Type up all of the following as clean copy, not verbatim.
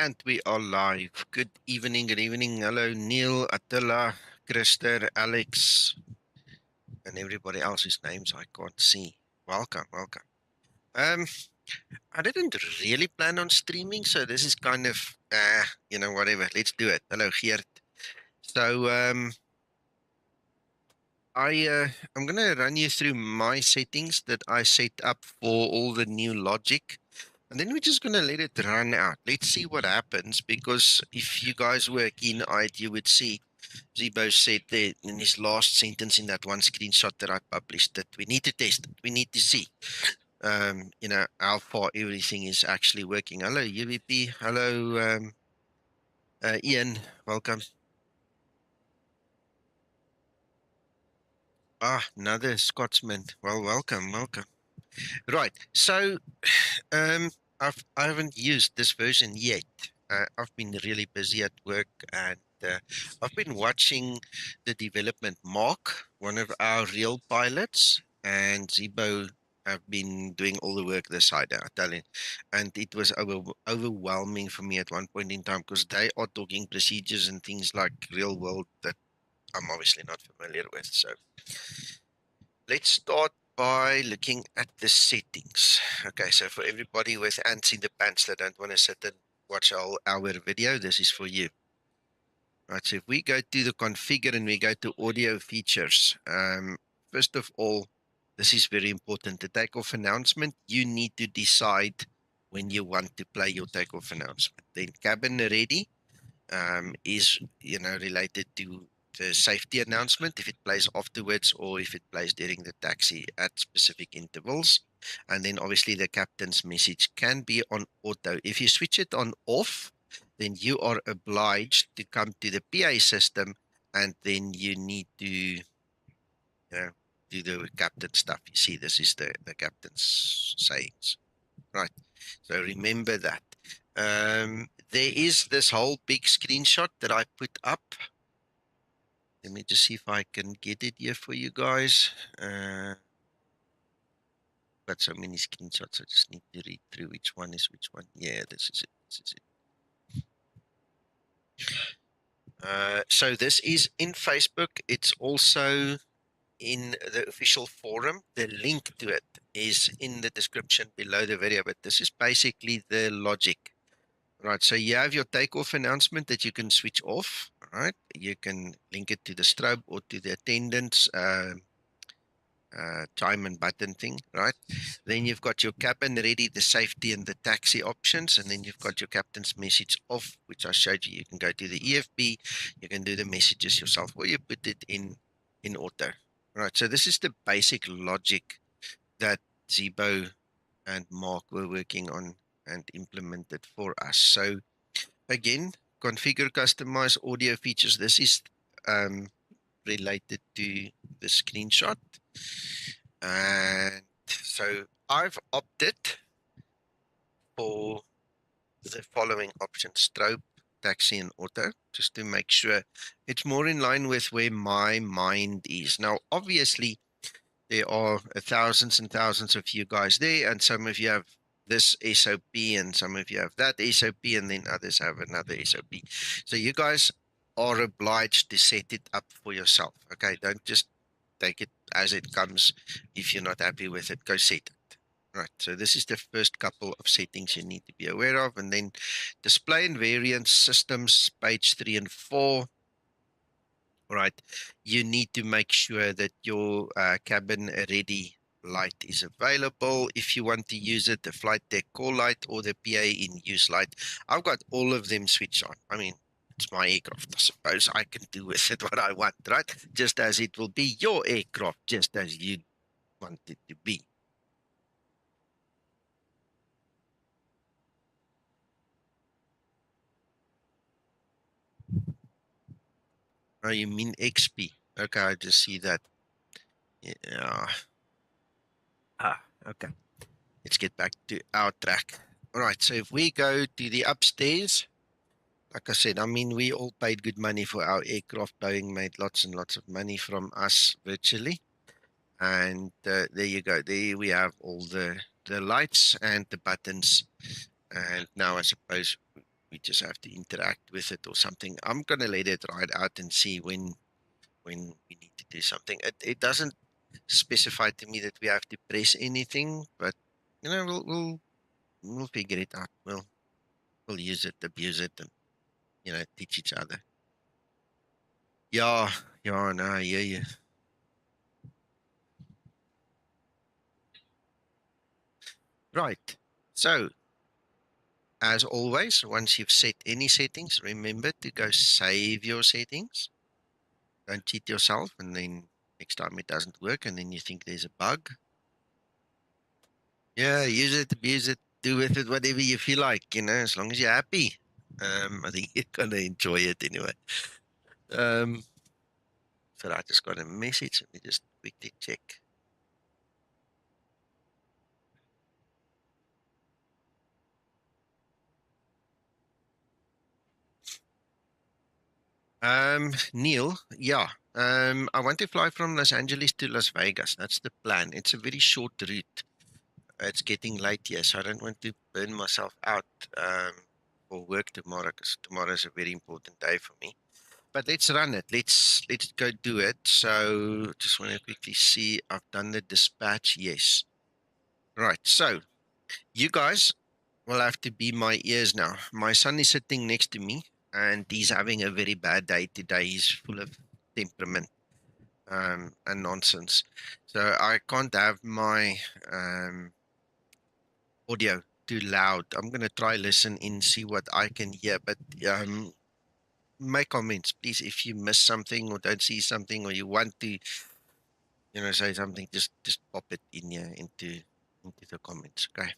And we are live. Good evening, good evening. Hello, Neil, Attila, Krister, Alex, and everybody else's names I can't see. Welcome, welcome. I didn't really plan on streaming, so this is kind of, whatever. Let's do it. Hello, Geert. So, I'm gonna run you through my settings that I set up for all the new logic. And then we're just going to let it run out. Let's see what happens, because if you guys were keen-eyed, you would see Zibo said there in his last sentence in that one screenshot that I published that we need to test it. We need to see, how far everything is actually working. Hello, UVP. Hello, Ian. Welcome. Another Scotsman. Well, welcome, welcome. Right. So, I haven't used this version yet. I've been really busy at work, and I've been watching the development. Mark, one of our real pilots, and Zibo have been doing all the work this side, I tell you. And it was overwhelming for me at one point in time, because they are talking procedures and things like real world that I'm obviously not familiar with. So let's start by looking at the settings. Okay, so for everybody with ants in the pants that don't want to sit and watch our video, this is for you. Right, so if we go to the configure and we go to audio features, first of all, this is very important. The takeoff announcement, you need to decide when you want to play your takeoff announcement. Then cabin ready is related to the safety announcement, if it plays afterwards or if it plays during the taxi at specific intervals. And then obviously the captain's message can be on auto. If you switch it on off, then you are obliged to come to the PA system, and then you need to do the captain stuff. You see, this is the captain's sayings. Right. So remember that. There is this whole big screenshot that I put up. Let me just see if I can get it here for you guys. Got so many screenshots, I just need to read through which one is which one. Yeah, this is it. This is it. So this is in Facebook. It's also in the official forum. The link to it is in the description below the video, but this is basically the logic. Right, so you have your takeoff announcement that you can switch off. All right, you can link it to the strobe or to the attendance time and button thing. Right, then you've got your cabin ready, the safety and the taxi options, and then you've got your captain's message off, which I showed you. You can go to the EFB, you can do the messages yourself, or you put it in auto. Right, so this is the basic logic that Zibo and Mark were working on and implemented for us. So again, configure, customize audio features. This is related to the screenshot. And so I've opted for the following options: strobe, taxi, and auto, just to make sure it's more in line with where my mind is. Now, obviously, there are thousands and thousands of you guys there, and some of you have this SOP, and some of you have that SOP, and then others have another SOP. So you guys are obliged to set it up for yourself. Okay, don't just take it as it comes. If you're not happy with it, go set it. Right, so this is the first couple of settings you need to be aware of. And then display and variance systems, page 3 and 4. Right, you need to make sure that your cabin ready light is available. If you want to use it, the flight deck call light or the PA in use light, I've got all of them switched on. I mean, it's my aircraft. I suppose I can do with it what I want, right? Just as it will be your aircraft, just as you want it to be. Oh, you mean XP? Okay, I just see that. Yeah. Okay. Let's get back to our track. All right, so if we go to the upstairs, like I said, I mean, we all paid good money for our aircraft. Boeing made lots and lots of money from us virtually. And there you go. There we have all the lights and the buttons. And now I suppose we just have to interact with it or something. I'm gonna let it ride out and see when we need to do something. It doesn't specify to me that we have to press anything, but you know, we'll figure it out. We'll use it, abuse it, and you know, teach each other. Yeah, yeah, no, yeah. Right. So, as always, once you've set any settings, remember to go save your settings. Don't cheat yourself, and then next time it doesn't work, and then you think there's a bug. Yeah, use it, abuse it, do with it whatever you feel like, you know, as long as you're happy. I think you're gonna enjoy it anyway. Um, so I just got a message. Let me just quickly check. Neil, yeah. I want to fly from Los Angeles to Las Vegas. That's the plan. It's a very short route. It's getting late here, so I don't want to burn myself out for work tomorrow, because tomorrow is a very important day for me. But let's run it. Let's go do it. So just want to quickly see. I've done the dispatch. Yes. Right. So you guys will have to be my ears now. My son is sitting next to me, and he's having a very bad day today. He's full of temperament and nonsense. So I can't have my audio too loud. I'm gonna try listen in, see what I can hear. But make comments, please, if you miss something or don't see something, or you want to, you know, say something. Just pop it in here into the comments. Okay.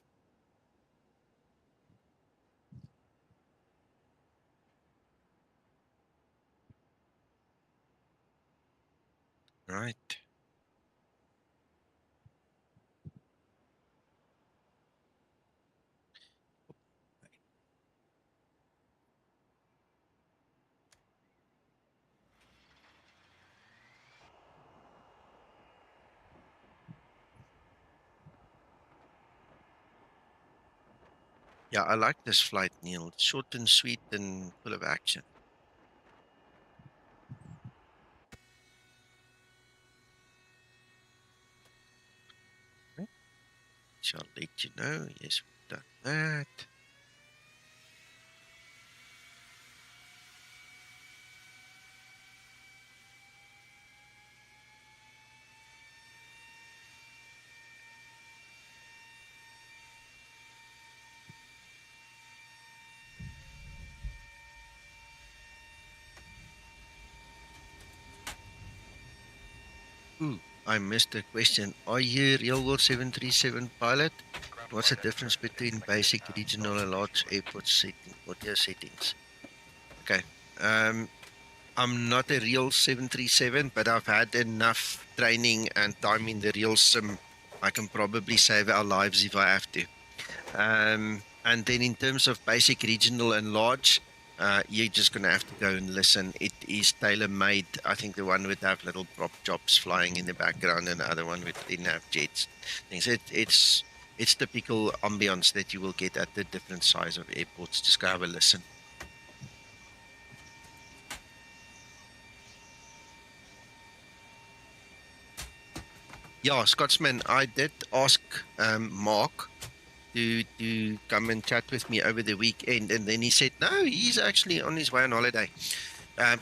Right. Yeah, I like this flight, Neil. It's short and sweet and full of action. Okay. Shall let you know. Yes, we've done that. Ooh, I missed a question. Are you a real world 737 pilot? What's the difference between basic, regional, and large airport setting, audio settings? Okay. I'm not a real 737, but I've had enough training and time in the real sim. I can probably save our lives if I have to. And then in terms of basic, regional, and large, you're just going to have to go and listen. It is tailor-made. I think the one would have little prop jobs flying in the background, and the other one would didn't have jets. Things. It's typical ambience that you will get at the different size of airports. Just go have a listen. Yeah, Scotsman, I did ask Mark to come and chat with me over the weekend, and then he said no, he's actually on his way on holiday.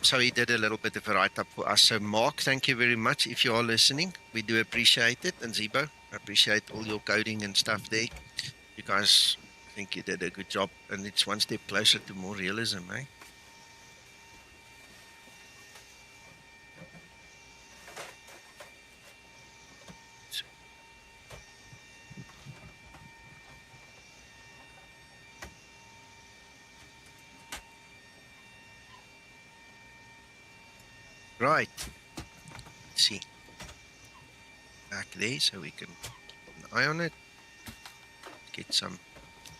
So he did a little bit of a write-up for us. So Mark, thank you very much. If you are listening, we do appreciate it. And Zibo, I appreciate all your coding and stuff there. You guys, I think you did a good job, and it's one step closer to more realism, eh? Right. Let's see. Back there so we can keep an eye on it. Get some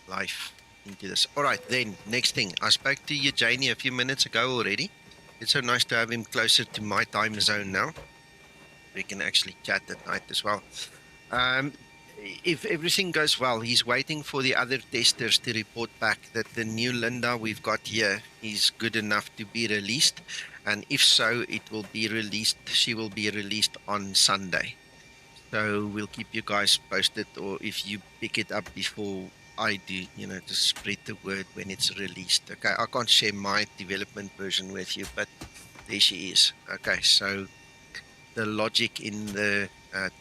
life into this. All right, then, next thing. I spoke to you, Janie, a few minutes ago already. It's so nice to have him closer to my time zone now. We can actually chat at night as well. if everything goes well, he's waiting for the other testers to report back that the new Linda we've got here is good enough to be released. And if so, it will be released. She will be released on Sunday. So we'll keep you guys posted, or if you pick it up before I do, to spread the word when it's released. Okay, I can't share my development version with you, but there she is. Okay, so the logic in the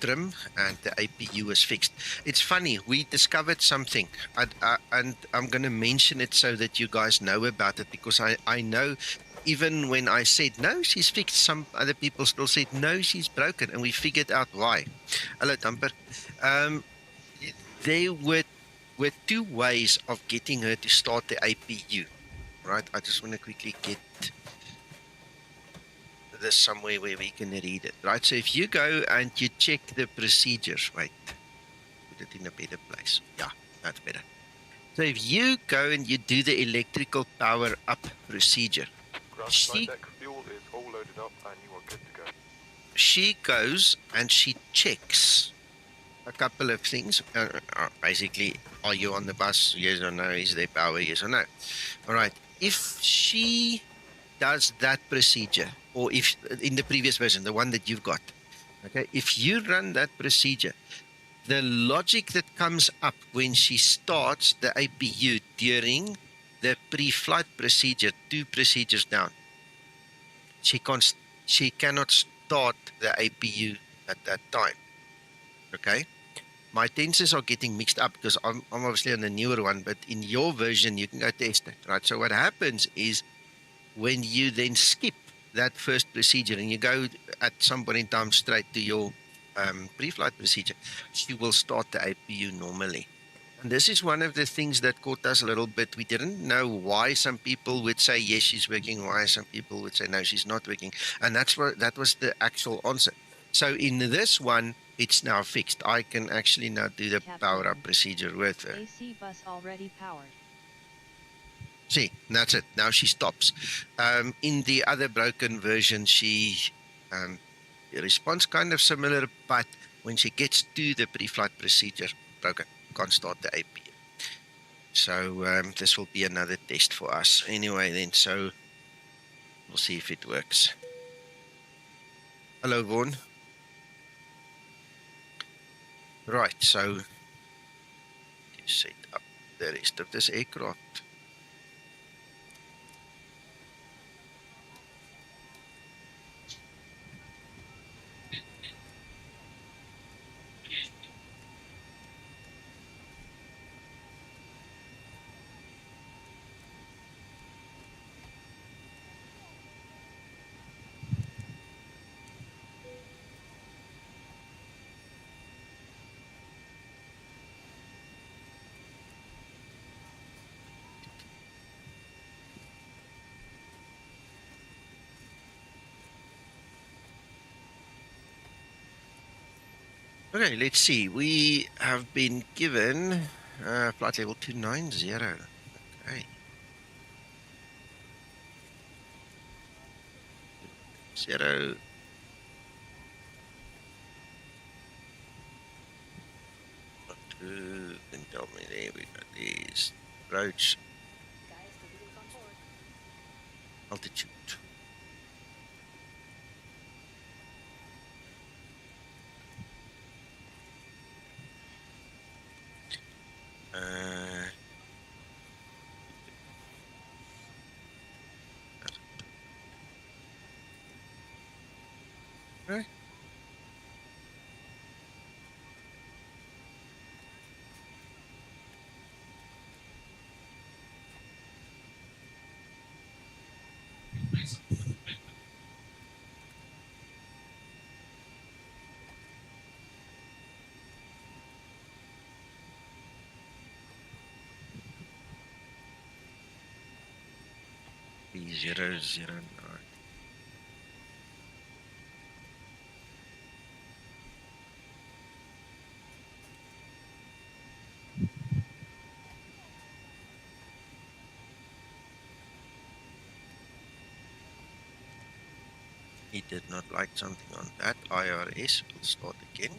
trim and the APU is fixed. It's funny, we discovered something, and I'm going to mention it so that you guys know about it, because I know even when I said, no, she's fixed, some other people still said, no, she's broken, and we figured out why. Hello, Tamper. There were two ways of getting her to start the APU, right? I just want to quickly get this somewhere where we can read it, right? So if you go and you check the procedures, wait, put it in a better place. Yeah, that's better. So if you go and you do the electrical power up procedure, she fuel is all loaded up and you are good to go. She goes and she checks a couple of things. Basically, are you on the bus? Yes or no? Is there power? Yes or no? All right. If she does that procedure, or if in the previous version, the one that you've got, okay, if you run that procedure, the logic that comes up when she starts the APU during the pre-flight procedure, 2 procedures down, she cannot start the APU at that time. Okay, my tenses are getting mixed up because I'm obviously on the newer one, but in your version you can go test it, right? So what happens is, when you then skip that first procedure and you go at some point in time straight to your pre-flight procedure, she will start the APU normally. And this is one of the things that caught us a little bit. We didn't know why some people would say yes, she's working, why some people would say no, she's not working, and that was the actual answer. So in this one, it's now fixed. I can actually now do the power up procedure with her. AC bus already powered. See, that's it. Now she stops. In the other broken version, she responds kind of similar, but when she gets to the pre-flight procedure, broken, can't start the APU. So this will be another test for us. Anyway, then, so we'll see if it works. Hello, Vaughan. Right, so you set up the rest of this aircraft. Okay, let's see. We have been given flight level 290. Okay. 0. Can tell me there we got these approach altitude. Okay. B009. He did not like something on that. IRS will start again.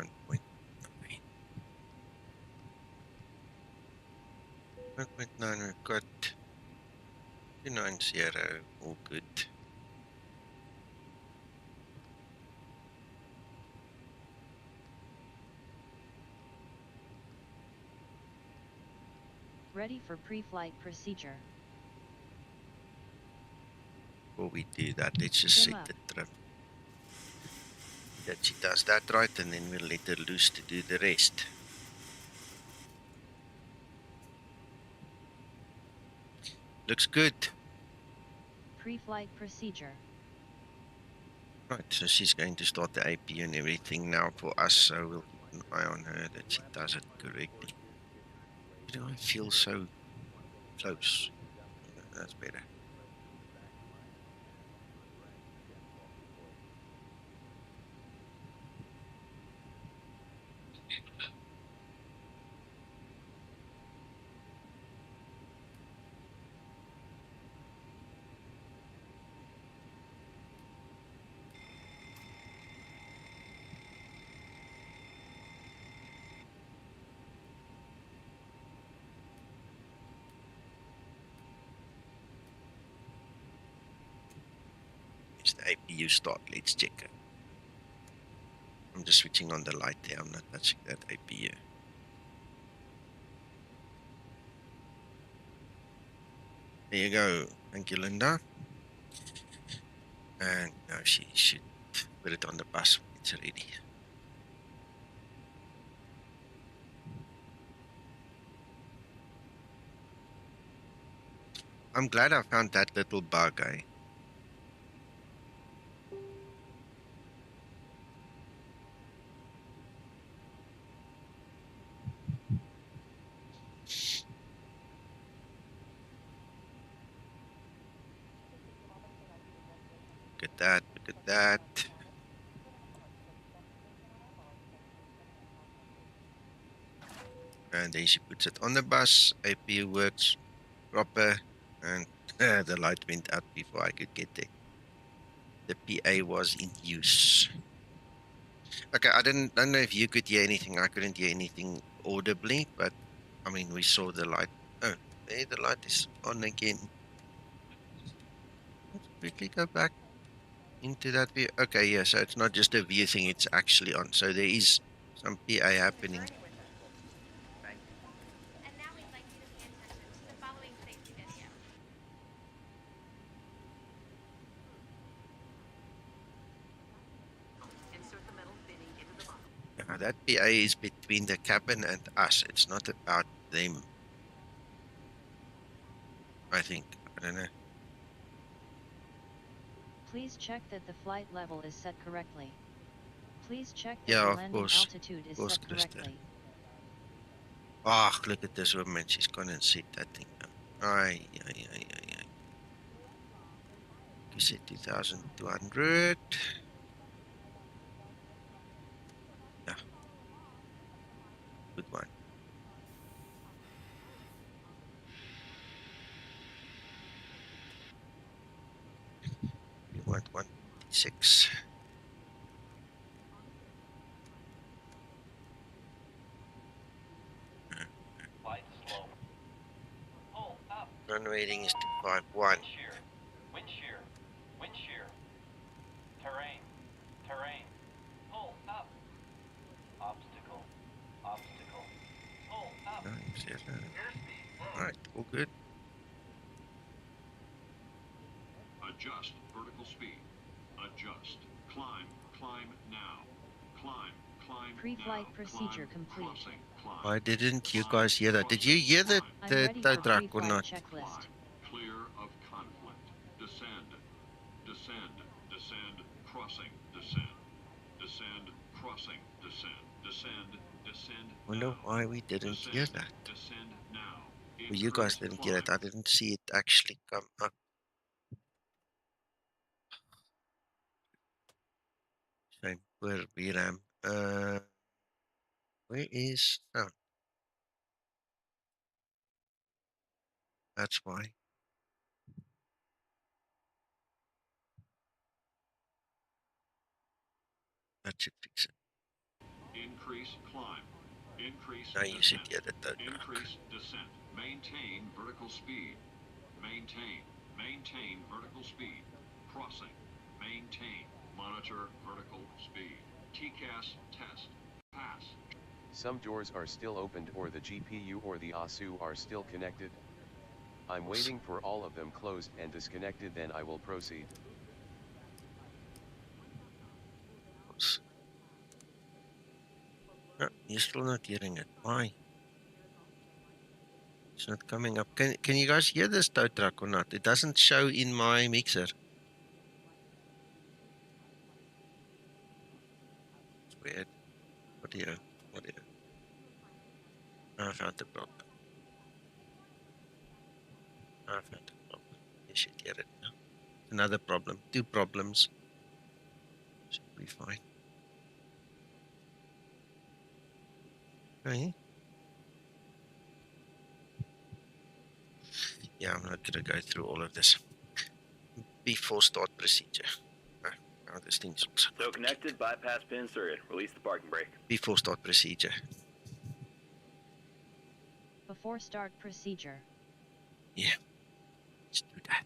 1.9. 1.9, we've got 290, all good. Ready for pre-flight procedure. Before we do that, let's just Trim set up. the trim. That she does that right, and then we'll let her loose to do the rest. Looks good. Pre-flight procedure. Right, so she's going to start the APU and everything now for us, so we'll keep an eye on her that she does it correctly. Why do I feel so close? That's better. Is the APU start? Let's check it. I'm just switching on the light there. I'm not touching that APU. There you go. Thank you, Linda. And now she should put it on the bus when it's ready. I'm glad I found that little bug, eh? Look at that, look at that. And then she puts it on the bus, APU works proper, and the light went out before I could get there. The PA was in use. Okay, I don't know if you could hear anything. I couldn't hear anything audibly, but I mean, we saw the light. Oh, there the light is on again. Let's quickly go back into that view. Okay, yeah, so it's not just a view thing, it's actually on. So there is some PA happening. And now we'd like you to pay attention to the following safety video. Insert the metal fitting into the bottom. Yeah, that PA is between the cabin and us. It's not about them. I think. I don't know. Please check that the flight level is set correctly. Please check that Yeah, the of landing course. altitude is Of course, set Krista. correctly. Ah, look at this woman. She's gone and set that thing down. Aye. You said 2,200. Yeah. Good one. You want 156. Flight slow. Pull up. Run rating is 251. Wind shear. Wind shear. Wind shear. Terrain. Terrain. Pull up. Obstacle. Obstacle. Pull up. Alright, all good. Adjust vertical speed. Adjust. Climb. Climb now. Climb. Climb Pre-flight now. procedure Climb, complete. Crossing. Climb. Why didn't you Climb, guys hear that? Did you hear the, I'm the ready tow for truck or pre-flight not? checklist. Climb. Clear of conflict. Descend. Descend. Descend. Crossing. Descend. Descend. Crossing. Descend. Descend. Descend. Wonder now. why we didn't hear Descend. that. Descend now. Well, you guys didn't hear it. I didn't see it actually come up. Shame. Where VRAM? Where is? Oh, that's why. That should fix it. In Increase climb. Increase Nou, you sit descent. here the tow truck. Increase descent. Maintain vertical speed. Maintain. Maintain vertical speed. Crossing. Maintain. Monitor vertical speed. TCAS test. Pass. Some doors are still opened or the GPU or the ASU are still connected. I'm waiting for all of them closed and disconnected, then I will proceed. No, you're still not hearing it. Why? It's not coming up. Can you guys hear this tow truck or not? It doesn't show in my mixer. It's weird. Audio. I found the problem. I found the problem. You should hear it now. Another problem. Two problems. Should be fine. Okay. Yeah, I'm not going to go through all of this. Before start procedure. Now this thing's also So connected, bypass pin inserted. Release the parking brake. before start procedure. Before start procedure. Yeah. Let's do that.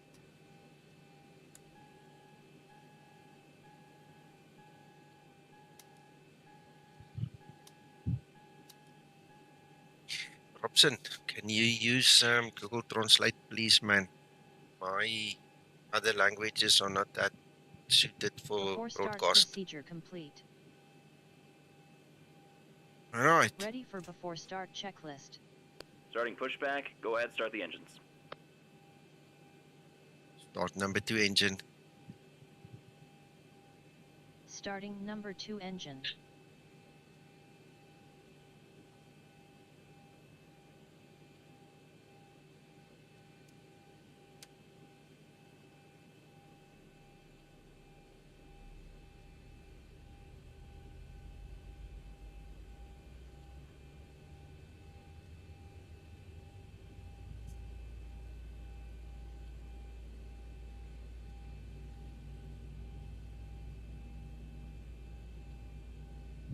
Robson, can you use Google Translate, please, man? My other languages are not that suited for Before start broadcast. procedure complete. All right. Ready for before start checklist. Starting pushback. Go ahead, start the engines. Start number 2 engine. Starting number 2 engine.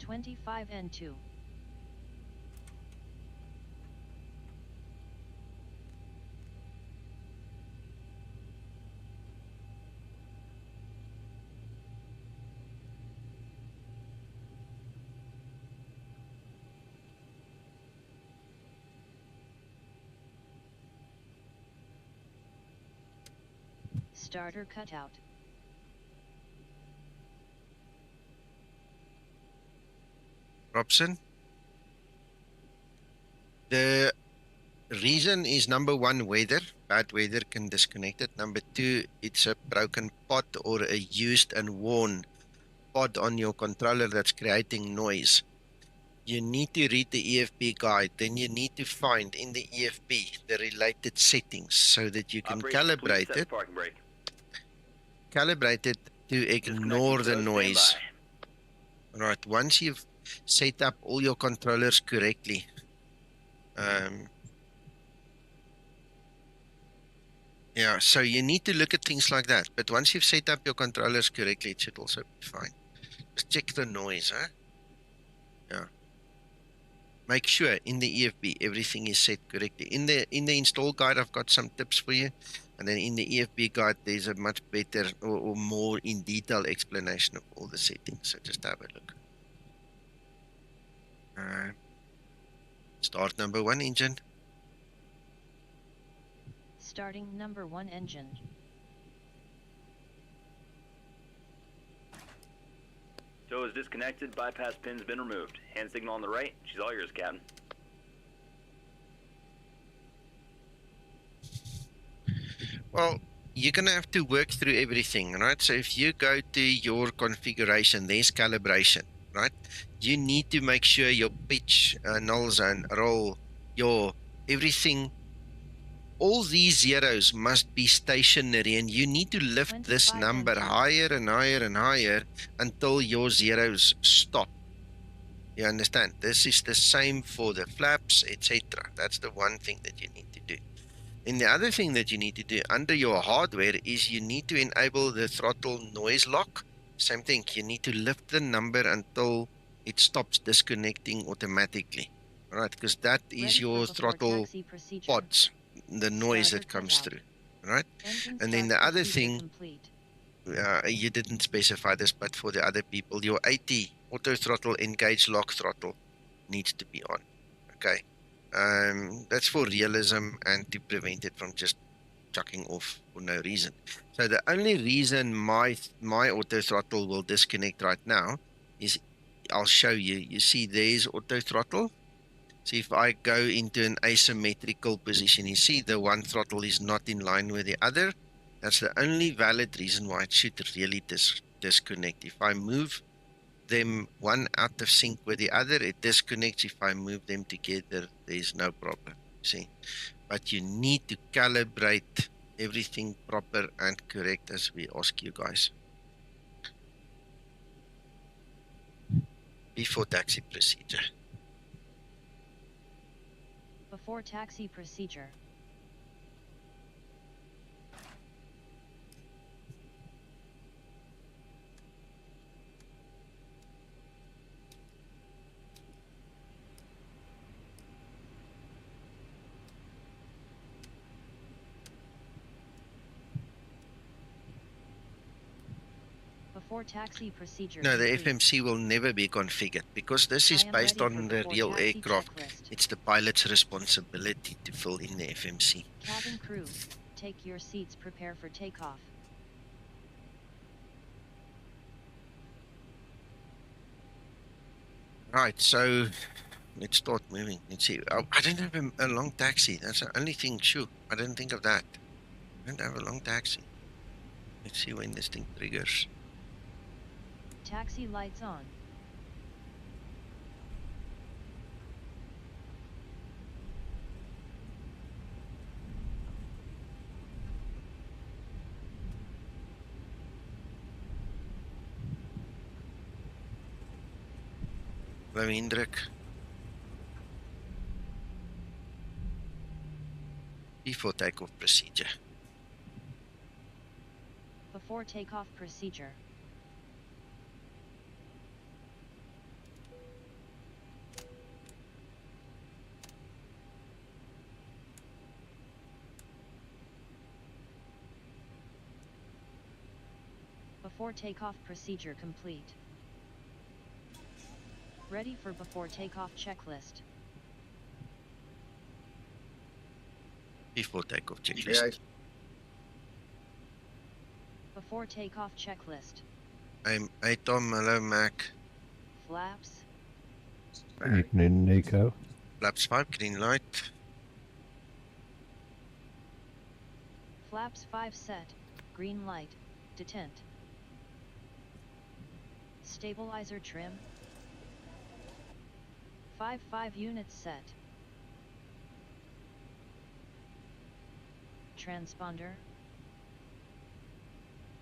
(25N2). Starter cutout. Robson. The reason is number 1, weather. Bad weather can disconnect it. Number 2, it's a broken pod or a used and worn pod on your controller that's creating noise. You need to read the EFB guide. Then you need to find in the EFB the related settings so that you can Operators, please calibrate set the it. parking brake. Calibrate it to ignore the Disconnecting, so noise. stand Right, once you've set up all your controllers correctly, yeah, so you need to look at things like that. But once you've set up your controllers correctly, it should also be fine. Just check the noise, huh? Yeah. Make sure in the EFB everything is set correctly. In the install guide, I've got some tips for you. And then in the EFB guide, there's a much better or more in detail explanation of all the settings. So just have a look. Start number 1 engine. Starting number 1 engine. Tow is disconnected. Bypass pin's been removed. Hand signal on the right. She's all yours, Captain. Well, you're going to have to work through everything, right? So if you go to your configuration, there's calibration, right? You need to make sure your pitch, null zone, roll, your everything, all these zeros must be stationary, and you need to lift this number higher and higher and higher until your zeros stop. You understand? This is the same for the flaps, etc. That's the one thing that you need to do. And the other thing that you need to do under your hardware is you need to enable the throttle noise lock. Same thing, you need to lift the number until it stops disconnecting automatically, right? Because that is Ready for your before throttle taxi procedure. pods, the noise Starter that comes cutout. through, right? Engine And then start the other procedure thing, complete. you didn't specify this, but for the other people, your 80 auto throttle engage lock throttle needs to be on. Okay, that's for realism and to prevent it from just chucking off for no reason. So the only reason my auto throttle will disconnect right now is, I'll show you. You see, there's auto throttle. So if I go into an asymmetrical position, you see the one throttle is not in line with the other. That's the only valid reason why it should really disconnect. If I move them one out of sync with the other, it disconnects. If I move them together, there's no problem. See, but you need to calibrate everything proper and correct as we ask you guys before taxi procedure. Before taxi procedure. Before taxi procedure. No, the complete. FMC will never be configured because this is I am based ready on for the before real taxi aircraft. checklist. It's the pilot's responsibility to fill in the FMC. Cabin crew, take your seats, prepare for takeoff. Right, so let's start moving. Let's see. I don't have a long taxi. That's the only thing. Sure, I didn't think of that. I don't have a long taxi. Let's see when this thing triggers. Taxi lights on. Let me indruk. Before takeoff procedure. Before takeoff procedure. Before takeoff procedure complete. Ready for before takeoff checklist. Before takeoff checklist. Before takeoff checklist. I'm Tom, hello Mac. Flaps. Evening, Nico. Flaps 5, green light. Flaps 5 set, green light, detent. Stabilizer trim. 5 units set. Transponder.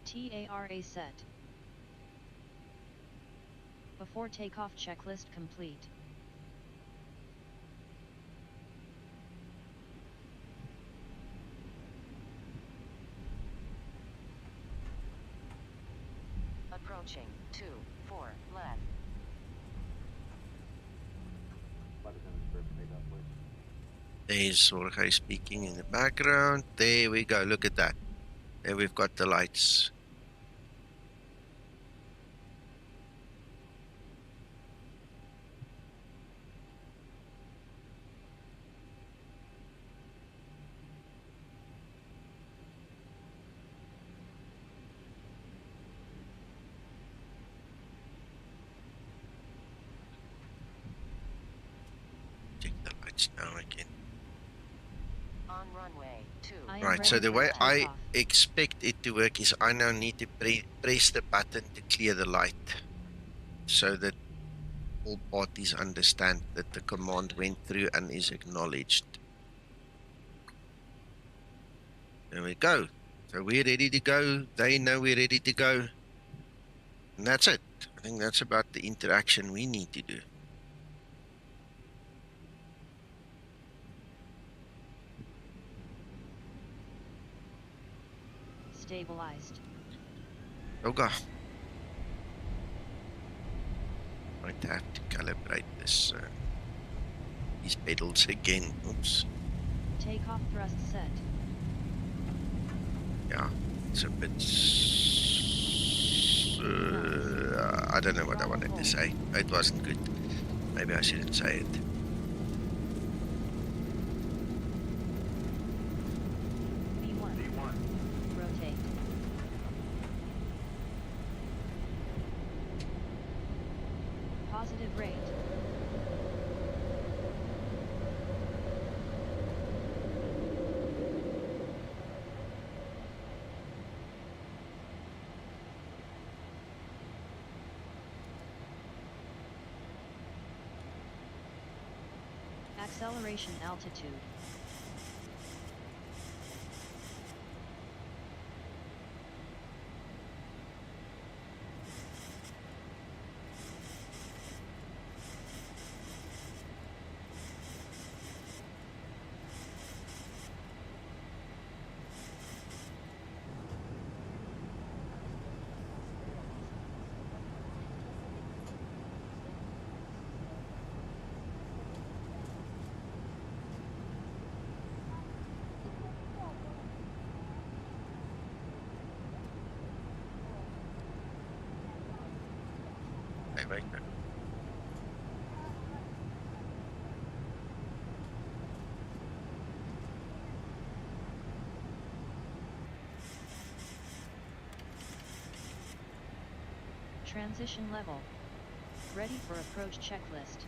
TARA set. Before takeoff checklist complete. Approaching 2-4 left. There's Jorge speaking in the background. There we go. Look at that. There we've got the lights. Check the lights now again. On runway 2. Right, so the way I expect it to work is I now need to press the button to clear the light so that all parties understand that the command went through and is acknowledged. There we go. So we're ready to go. They know we're ready to go. And that's it. I think that's about the interaction we need to do. Stabilized. Yoga. Might have to calibrate this these pedals again. Oops. Takeoff thrust set. Yeah, it's a bit. I don't know what I wanted to say. It wasn't good. Maybe I shouldn't say it. V1. Rotate. Positive rate. Acceleration altitude. Wait. Transition level. Ready for approach checklist.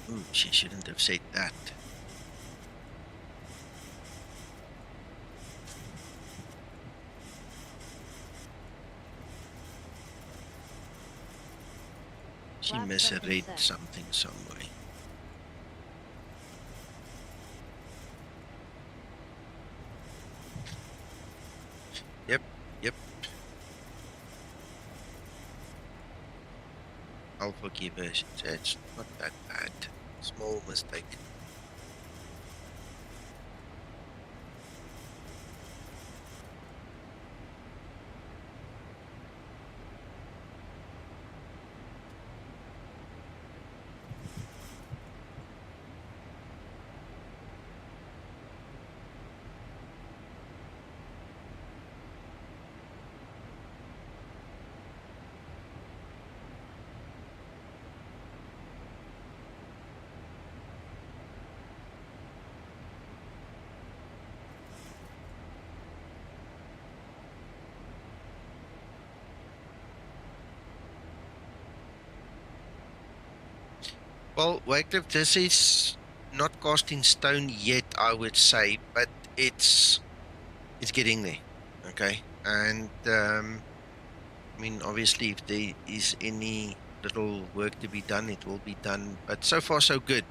Ooh, she shouldn't have said that. She Flaps misread set. something some way. Yep. I'll forgive her. It's not that bad. Small mistake. Well, Wycliffe, this is not cast in stone yet, I would say, but it's getting there. Okay, and I mean, obviously, if there is any little work to be done, it will be done. But so far, so good.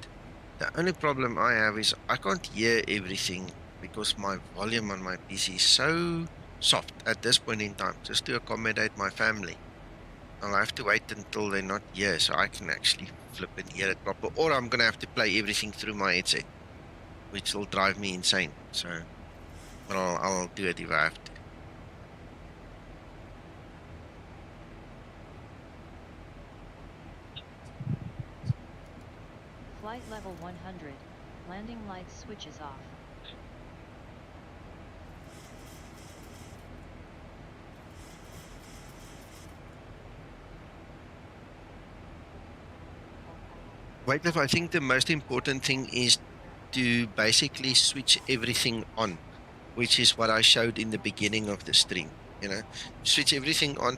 The only problem I have is I can't hear everything because my volume on my PC is so soft at this point in time, just to accommodate my family. I'll have to wait until they're not here so I can actually flip and hear it proper, or I'm gonna have to play everything through my headset, which will drive me insane. So, but I'll do it if I have to. Flight level 100. Landing lights switches off. Wycliffe, I think the most important thing is to basically switch everything on, which is what I showed in the beginning of the stream. You know, switch everything on,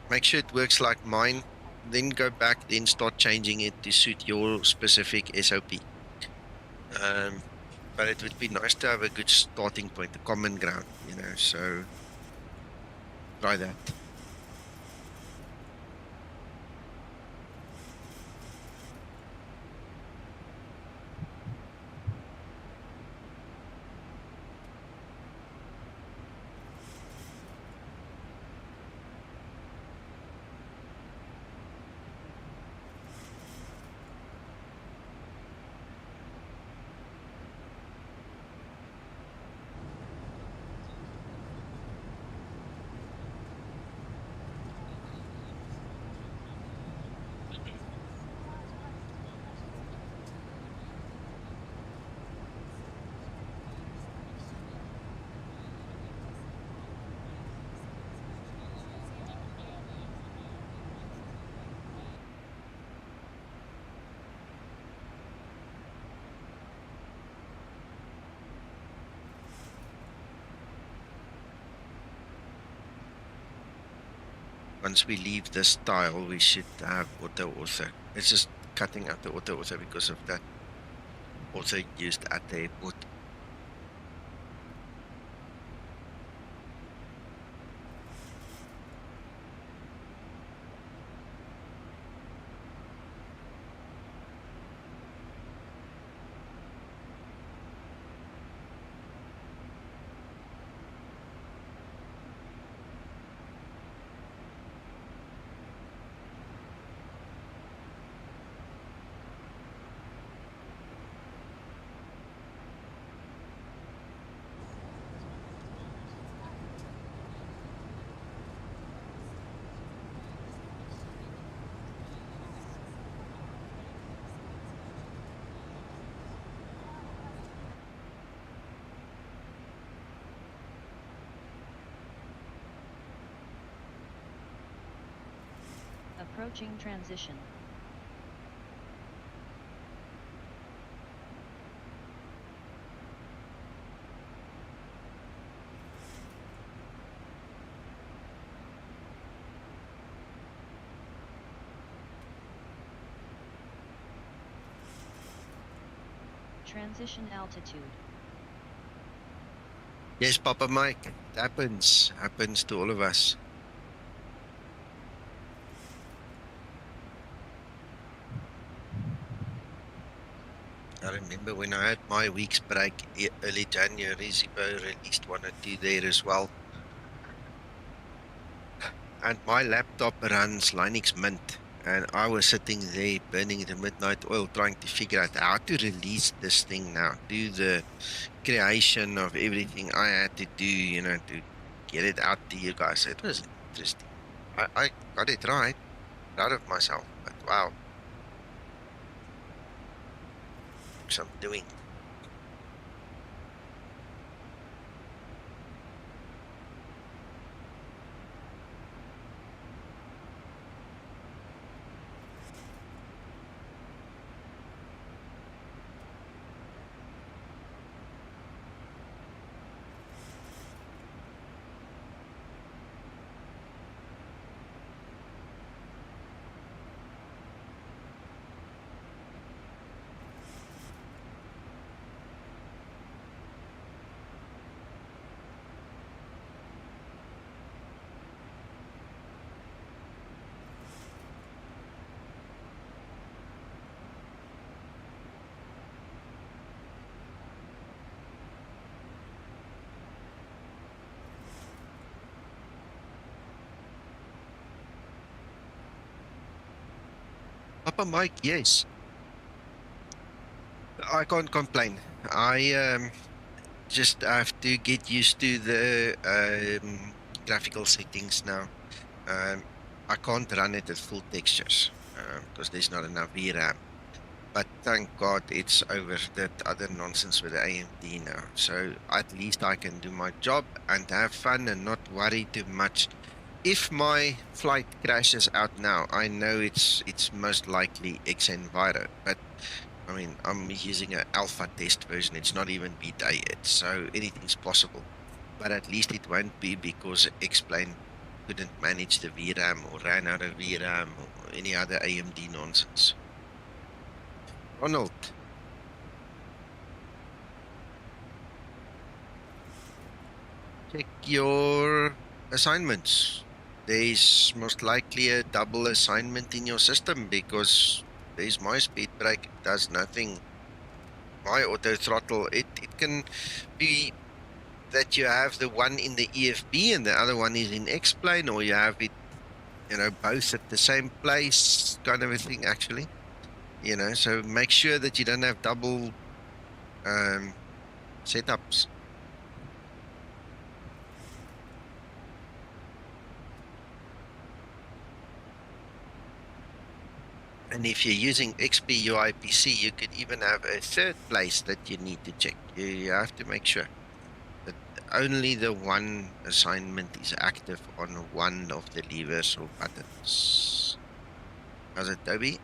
make sure it works like mine, then go back, then start changing it to suit your specific SOP. But it would be nice to have a good starting point, a common ground, you know, so try that. once we leave this tile, we should have AutoOrtho. It's just cutting out the AutoOrtho because of that also used at the airport. Approaching transition. Transition altitude. Yes, Papa Mike, it happens to all of us. I remember when I had my week's break early January, Zibo released 1 or 2 there as well. And my laptop runs Linux Mint, and I was sitting there burning the midnight oil trying to figure out how to release this thing now, do the creation of everything I had to do, you know, to get it out to you guys. It was interesting. I got it right, proud of myself, but wow. I'm doing. Papa Mike, yes. I can't complain. I just have to get used to the graphical settings now. I can't run it at full textures because there's not enough VRAM. But thank God it's over that other nonsense with the AMD now. So at least I can do my job and have fun and not worry too much. If my flight crashes out now, I know it's most likely xEnviro, but I mean, I'm using an alpha test version. It's not even beta yet, so anything's possible. But at least it won't be because X-Plane couldn't manage the VRAM or ran out of VRAM or any other AMD nonsense. Ronald. Check your assignments. There's most likely a double assignment in your system because there's my speed brake, it does nothing. My auto throttle, it can be that you have the one in the EFB and the other one is in X-Plane, or you have it, you know, both at the same place, kind of a thing actually. You know, so make sure that you don't have double setups. And if you're using XP UIPC, you could even have a third place that you need to check. You have to make sure that only the one assignment is active on one of the levers or buttons. How's it, Toby?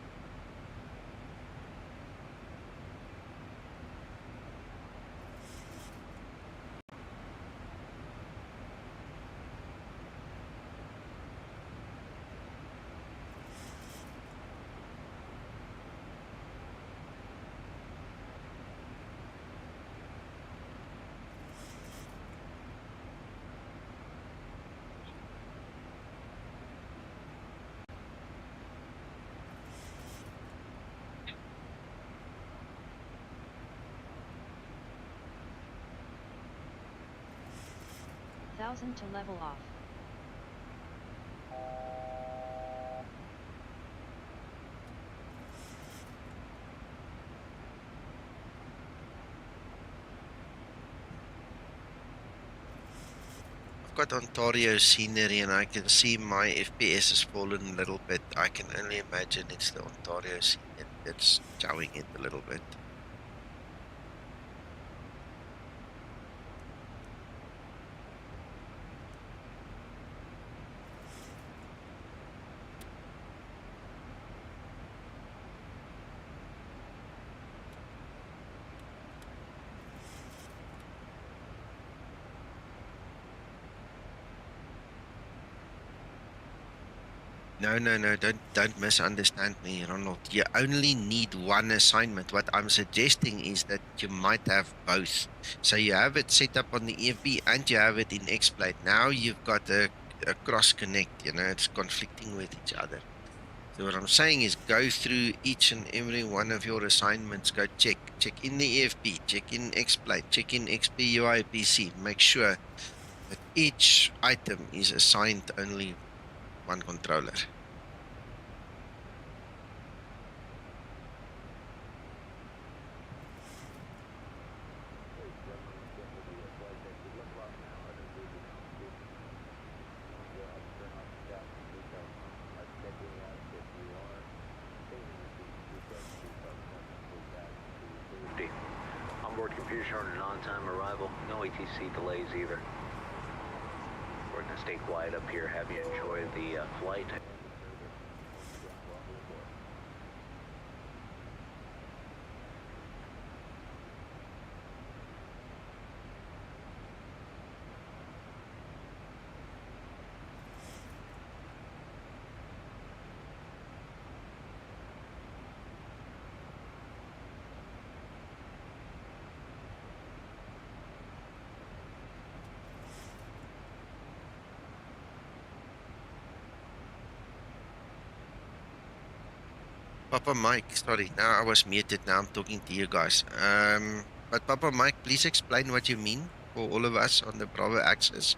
1000 to level off. I've got Ontario scenery and I can see my FPS has fallen a little bit. I can only imagine it's the Ontario scenery that's showing it a little bit. No, don't misunderstand me, Ronald. You only need one assignment. What I'm suggesting is that you might have both. So you have it set up on the EFB and you have it in X-Plane. Now you've got a cross connect, you know, it's conflicting with each other. So what I'm saying is go through each and every one of your assignments, go check in the EFB, check in X-Plane, check in XP UI PC, make sure that each item is assigned only one controller. Onboard computer showing an on-time arrival. No ATC delays either. We're going to stay quiet up here. Have you enjoy the flight? Papa Mike, sorry, now I was muted, now I'm talking to you guys. But Papa Mike, please explain what you mean for all of us on the Bravo axis.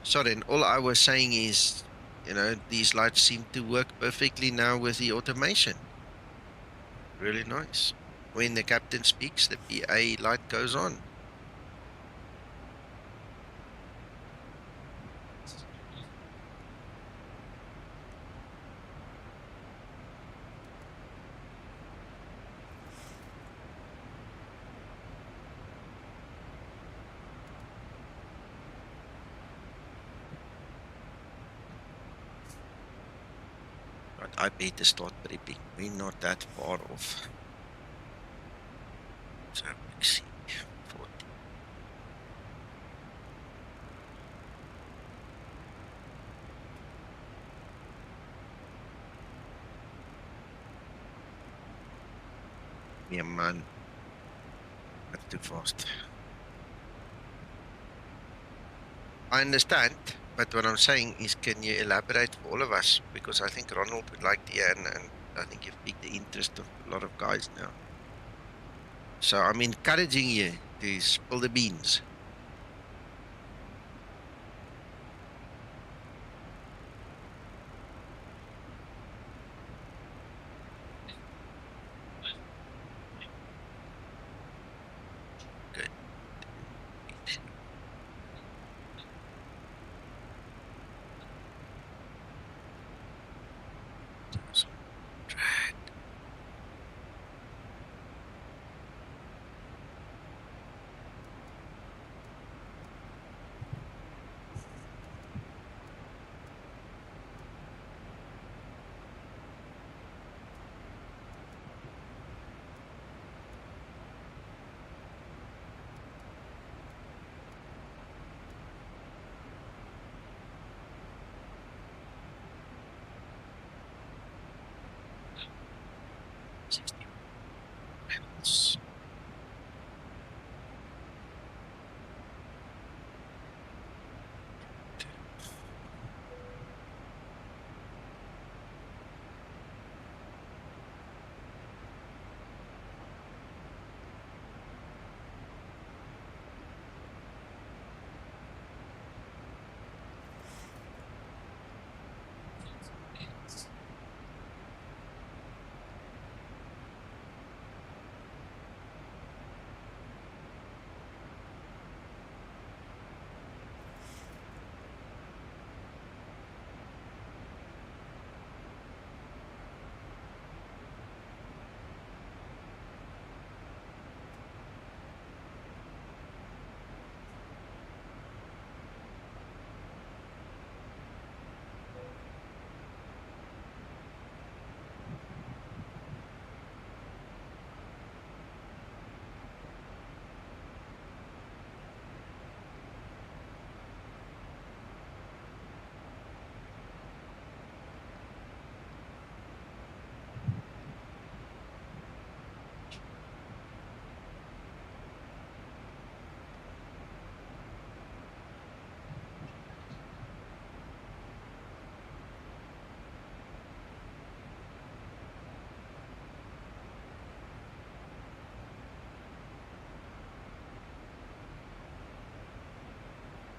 Sorry, and all I was saying is, you know, these lights seem to work perfectly now with the automation. Really nice. When the captain speaks, the PA light goes on. I better start prepping. We're not that far off. So let's see. 40. Yeah, man. That's too fast. I understand. But what I'm saying is, can you elaborate for all of us? Because I think Ronald would like to hear, and I think you've piqued the interest of a lot of guys now. So I'm encouraging you to spill the beans. Good.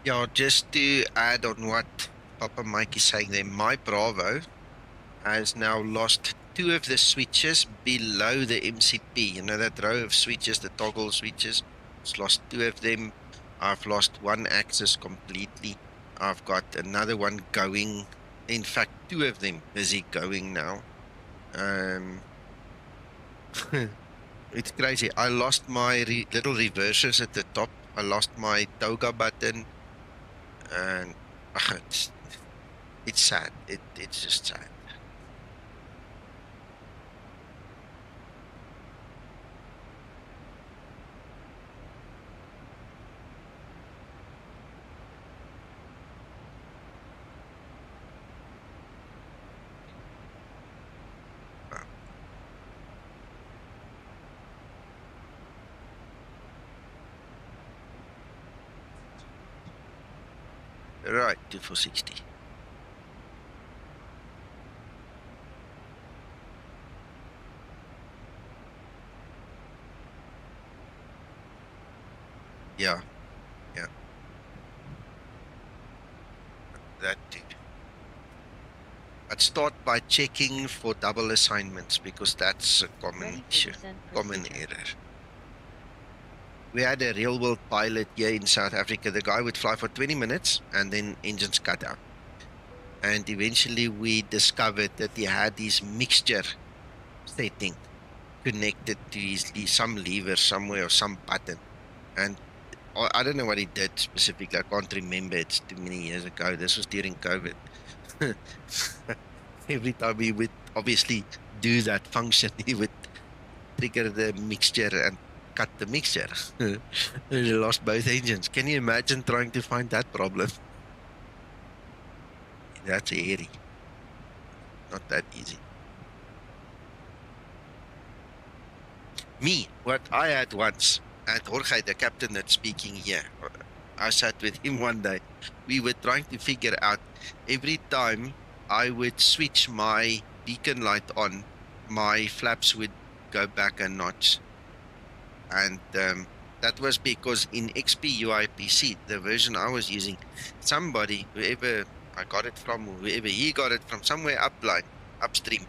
Yeah, just to add on what Papa Mike is saying there, my Bravo has now lost 2 of the switches below the MCP. You know that row of switches, the toggle switches? It's lost 2 of them. I've lost 1 axis completely. I've got another one going. In fact, 2 of them busy going now. It's crazy. I lost my little reversers at the top. I lost my toga button. And it's sad. It's just sad. Right, 2460. Yeah, yeah. That too. I'd start by checking for double assignments because that's a common issue, common error. We had a real world pilot here in South Africa. The guy would fly for 20 minutes and then engines cut out. And eventually we discovered that he had this mixture setting connected to some lever somewhere or some button. And I don't know what he did specifically. I can't remember. It's too many years ago. This was during COVID. Every time he would obviously do that function, he would trigger the mixture and cut the mixture. He lost both engines. Can you imagine trying to find that problem? That's hairy. Not that easy. Me, what I had once, and Jorge, the captain that's speaking here, I sat with him one day. We were trying to figure out every time I would switch my beacon light on, my flaps would go back a notch. And that was because in XP UIPC, the version I was using, somebody, whoever I got it from, whoever he got it from, somewhere upstream,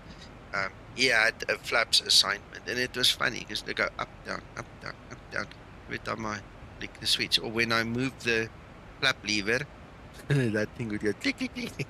he had a flaps assignment. And it was funny because they go up, down, up, down, up, down. Every time I click the switch, or when I move the flap lever, that thing would go click, click, click.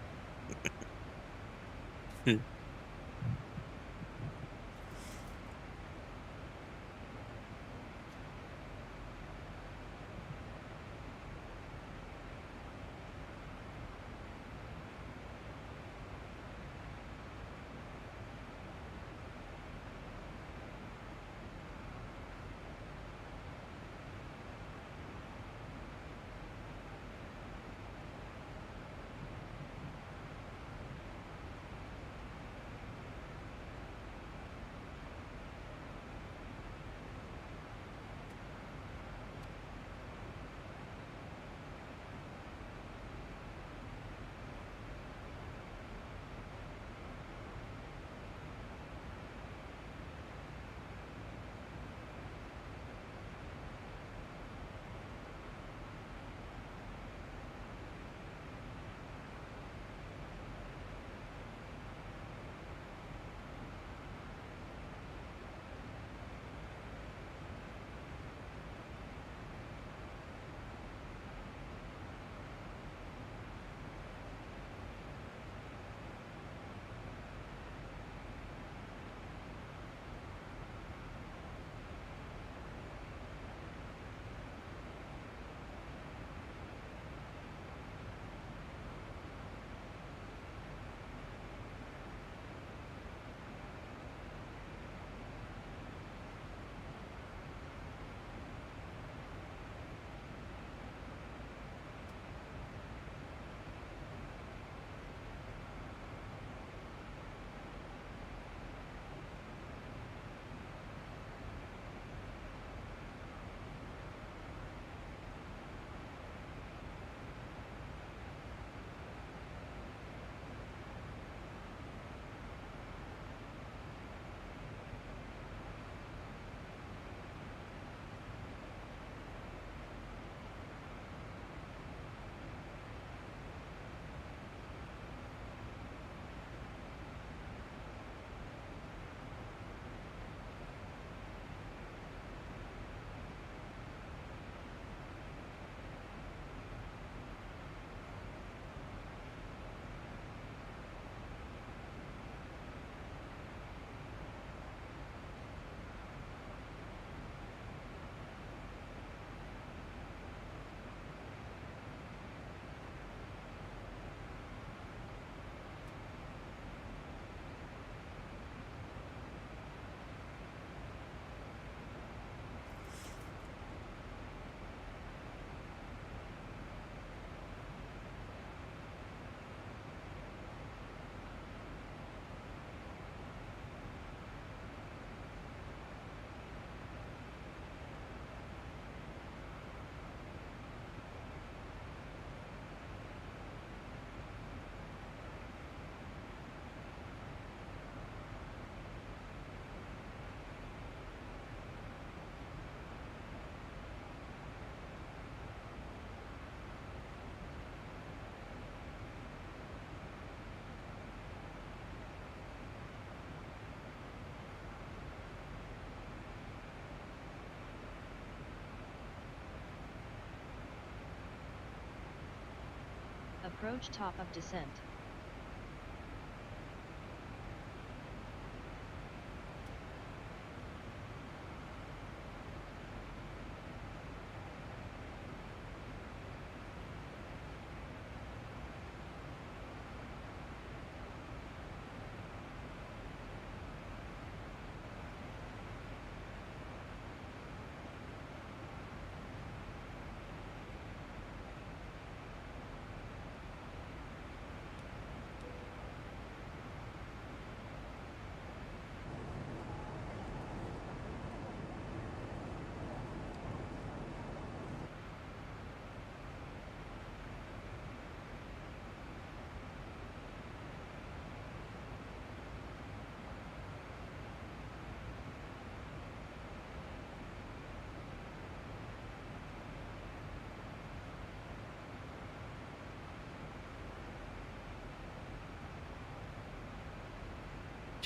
Approach top of descent.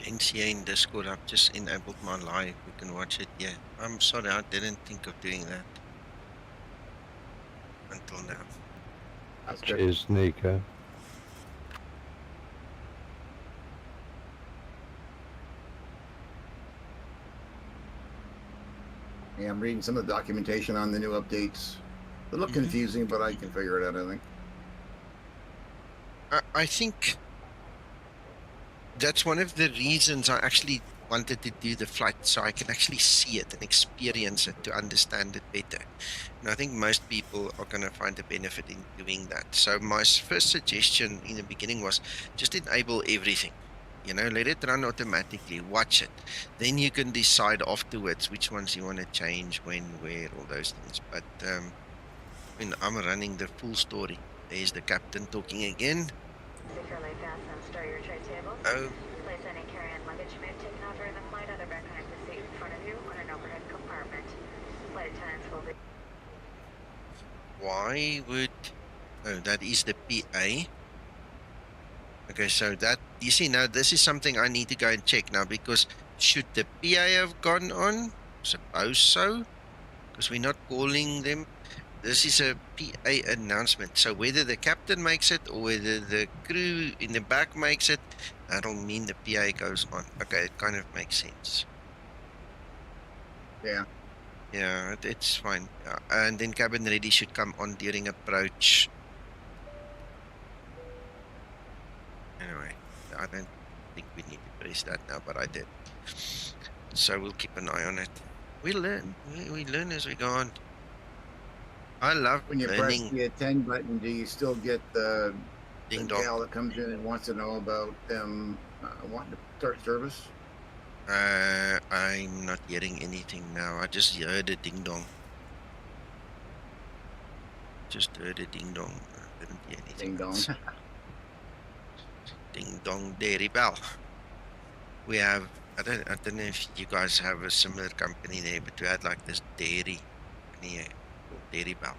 NCA in Discord, I've just enabled my live. You can watch it. Yeah, I'm sorry, I didn't think of doing that until now. That's good. Cheers, Nico. Yeah, I'm reading some of the documentation on the new updates. They look confusing, but I can figure it out, I think. I think that's one of the reasons I actually wanted to do the flight, so I can actually see it and experience it to understand it better. And I think most people are going to find a benefit in doing that. So my first suggestion in the beginning was just enable everything. You know, let it run automatically, watch it. Then you can decide afterwards which ones you want to change, when, where, all those things. But I mean, I'm running the full story. There's the captain talking again. Securely fasten and stow your tray tables. Oh. Place any carry-on luggage you may have taken out during the flight either behind the seat in front of you or in an overhead compartment. Flight attendants will be... Why would... Oh, that is the PA. Okay, so that... You see, now this is something I need to go and check now, because should the PA have gone on? Suppose so. Because we're not calling them. This is a PA announcement. So whether the captain makes it or whether the crew in the back makes it, that'll mean the PA goes on. Okay, it kind of makes sense. Yeah. Yeah, it's fine. And then cabin ready should come on during approach. Anyway, I don't think we need to press that now, but I did. So we'll keep an eye on it. We learn. We learn as we go on. I love when you learning. press the attend button, do you still get the gal that comes in and wants to know about them wanting to start service? I'm not hearing anything now. I just heard a ding dong. Just heard a ding dong. I didn't hear anything. Ding dong. Ding dong dairy bell. We have, I don't know if you guys have a similar company there, but we had like this dairy company called Dairy Bell.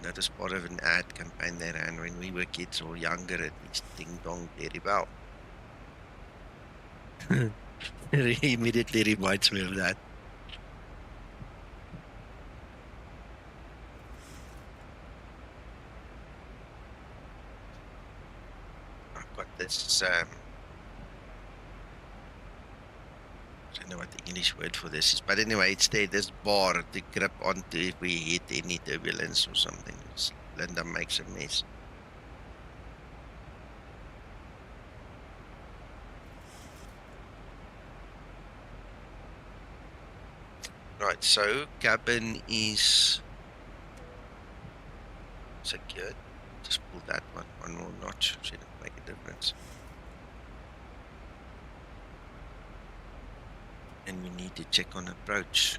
That was part of an ad campaign they ran when we were kids or younger, at least. Ding dong dairy bell. It immediately reminds me of that. I've got this I don't know what the English word for this is, but anyway, it's there, this bar to grip onto if we hit any turbulence or something. Linda makes a mess. Right, so cabin is secured. Just pull that one more notch, shouldn't make a difference. And we need to check on approach.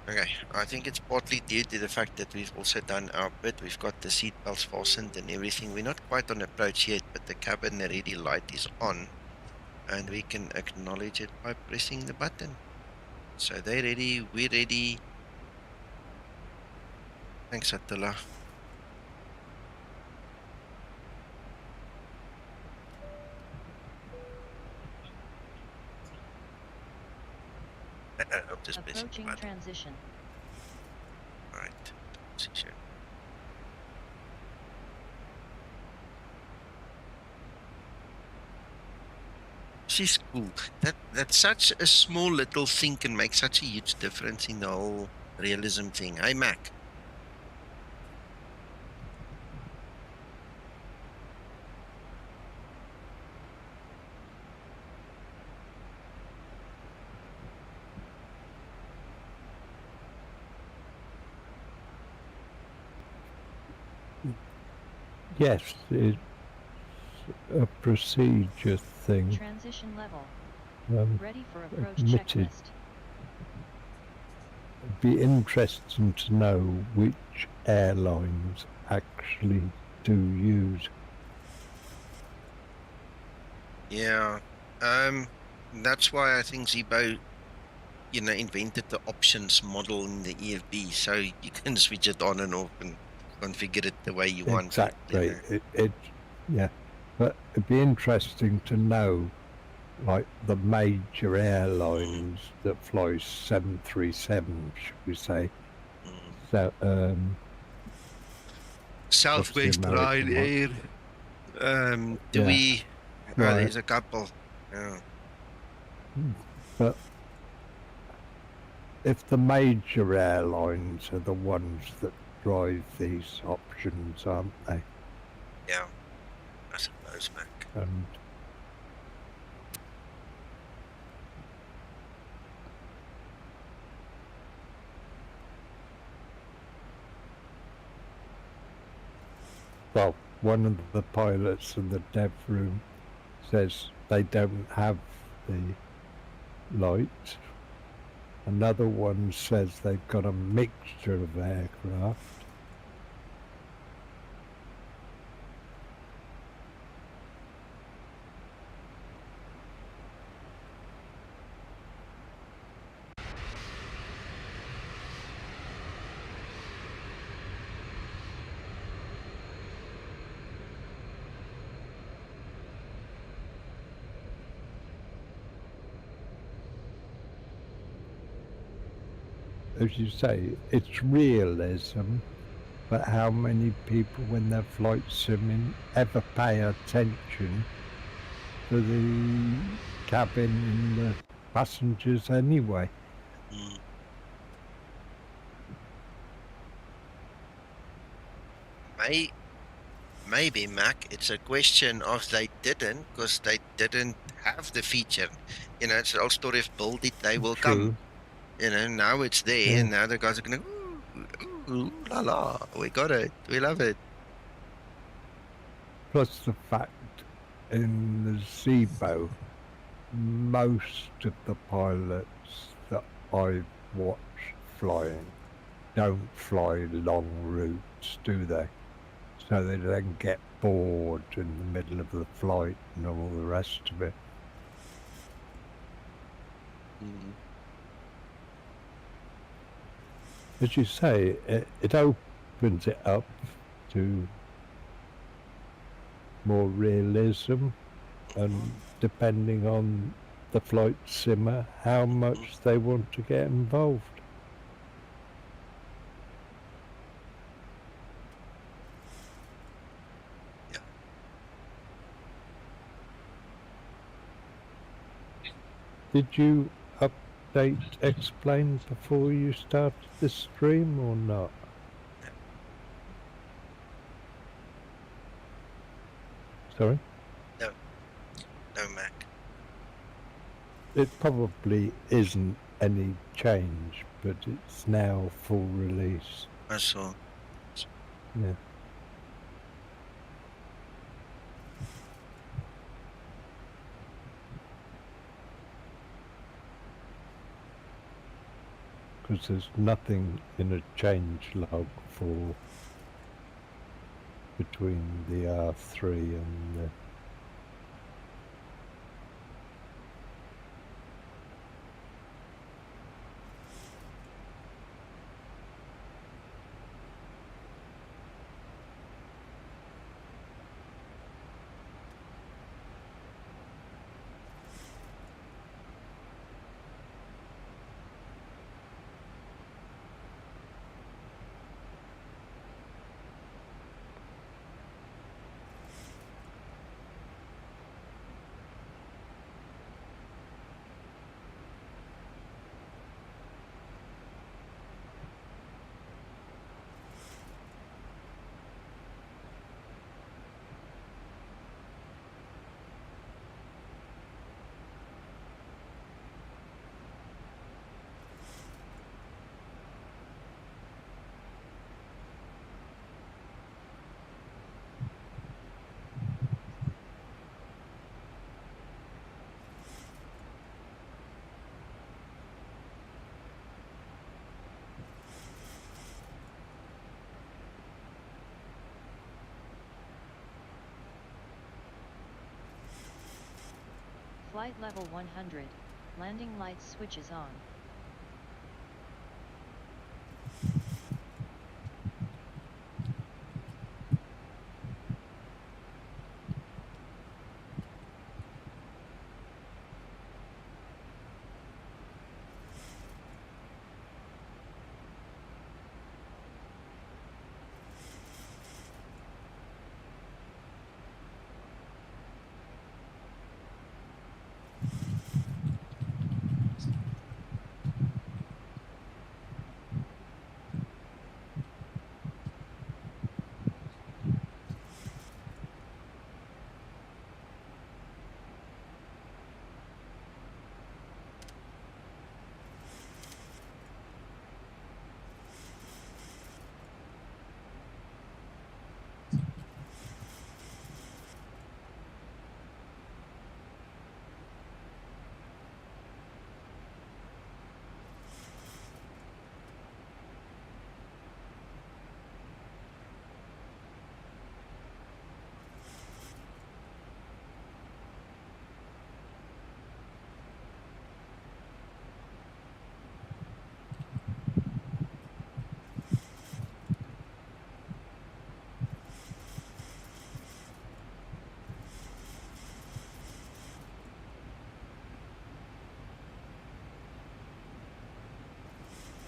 Okay, I think it's partly due to the fact that we've also done our bit. We've got the seat belts fastened and everything. We're not quite on approach yet, but the cabin ready light is on, and we can acknowledge it by pressing the button. So they're ready, we're ready. Thanks, Attila. I'm just pressing the Approaching button. transition. Right. Transition. She's cool. That's such a small little thing can make such a huge difference in the whole realism thing. Hey, Mac. Yes, it's a procedure thing. Transition level. Ready for approach Admitted. checklist. It'd be interesting to know which airlines actually do use. Yeah. That's why I think Zibo, invented the options model in the EFB, so you can switch it on and off and configure it the way you want. Exactly. Yeah. But it'd be interesting to know, like, the major airlines that fly 737, should we say. So, Southwest, Ryanair. Do Yeah. we? Oh, Right. there's a couple. Yeah. But if the major airlines are the ones that drive these options, aren't they? Yeah. I suppose, Mac. And well, one of the pilots in the dev room says they don't have the lights. Another one says they've got a mixture of aircraft. As you say, it's realism, but how many people, when they're flight simming, ever pay attention to the cabin and the passengers anyway? Maybe, Mac, it's a question of they didn't, because they didn't have the feature. It's the old story of build it, they will True. come. Now it's there, Yeah. and now the guys are going, ooh, la la, we got it, we love it. Plus the fact in the Zibo, most of the pilots that I've watched flying don't fly long routes, do they? So they don't get bored in the middle of the flight and all the rest of it. As you say, it opens it up to more realism, and depending on the flight simmer, how much they want to get involved. Did you update Explain before you started the stream or not? Sorry? No, Mac. It probably isn't any change, but it's now full release. I saw. Yeah. because there's nothing in a change log for between the R3 and the Flight level 100, landing lights switches on.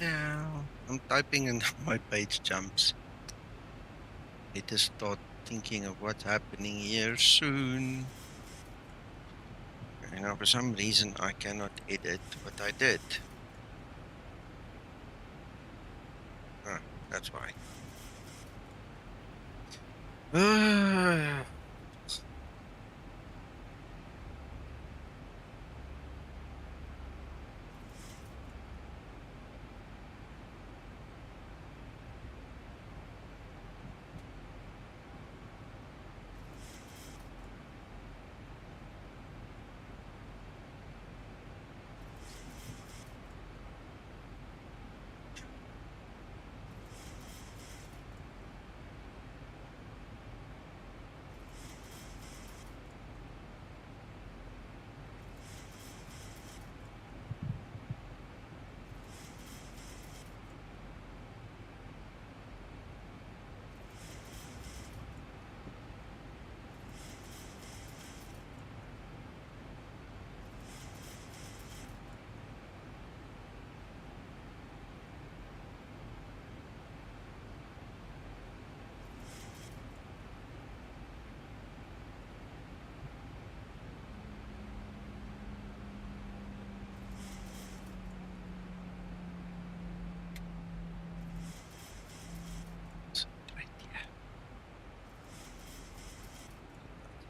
Yeah, I'm typing and my page jumps. Let us start thinking of what's happening here soon. You know, for some reason I cannot edit what I did. Ah, that's why.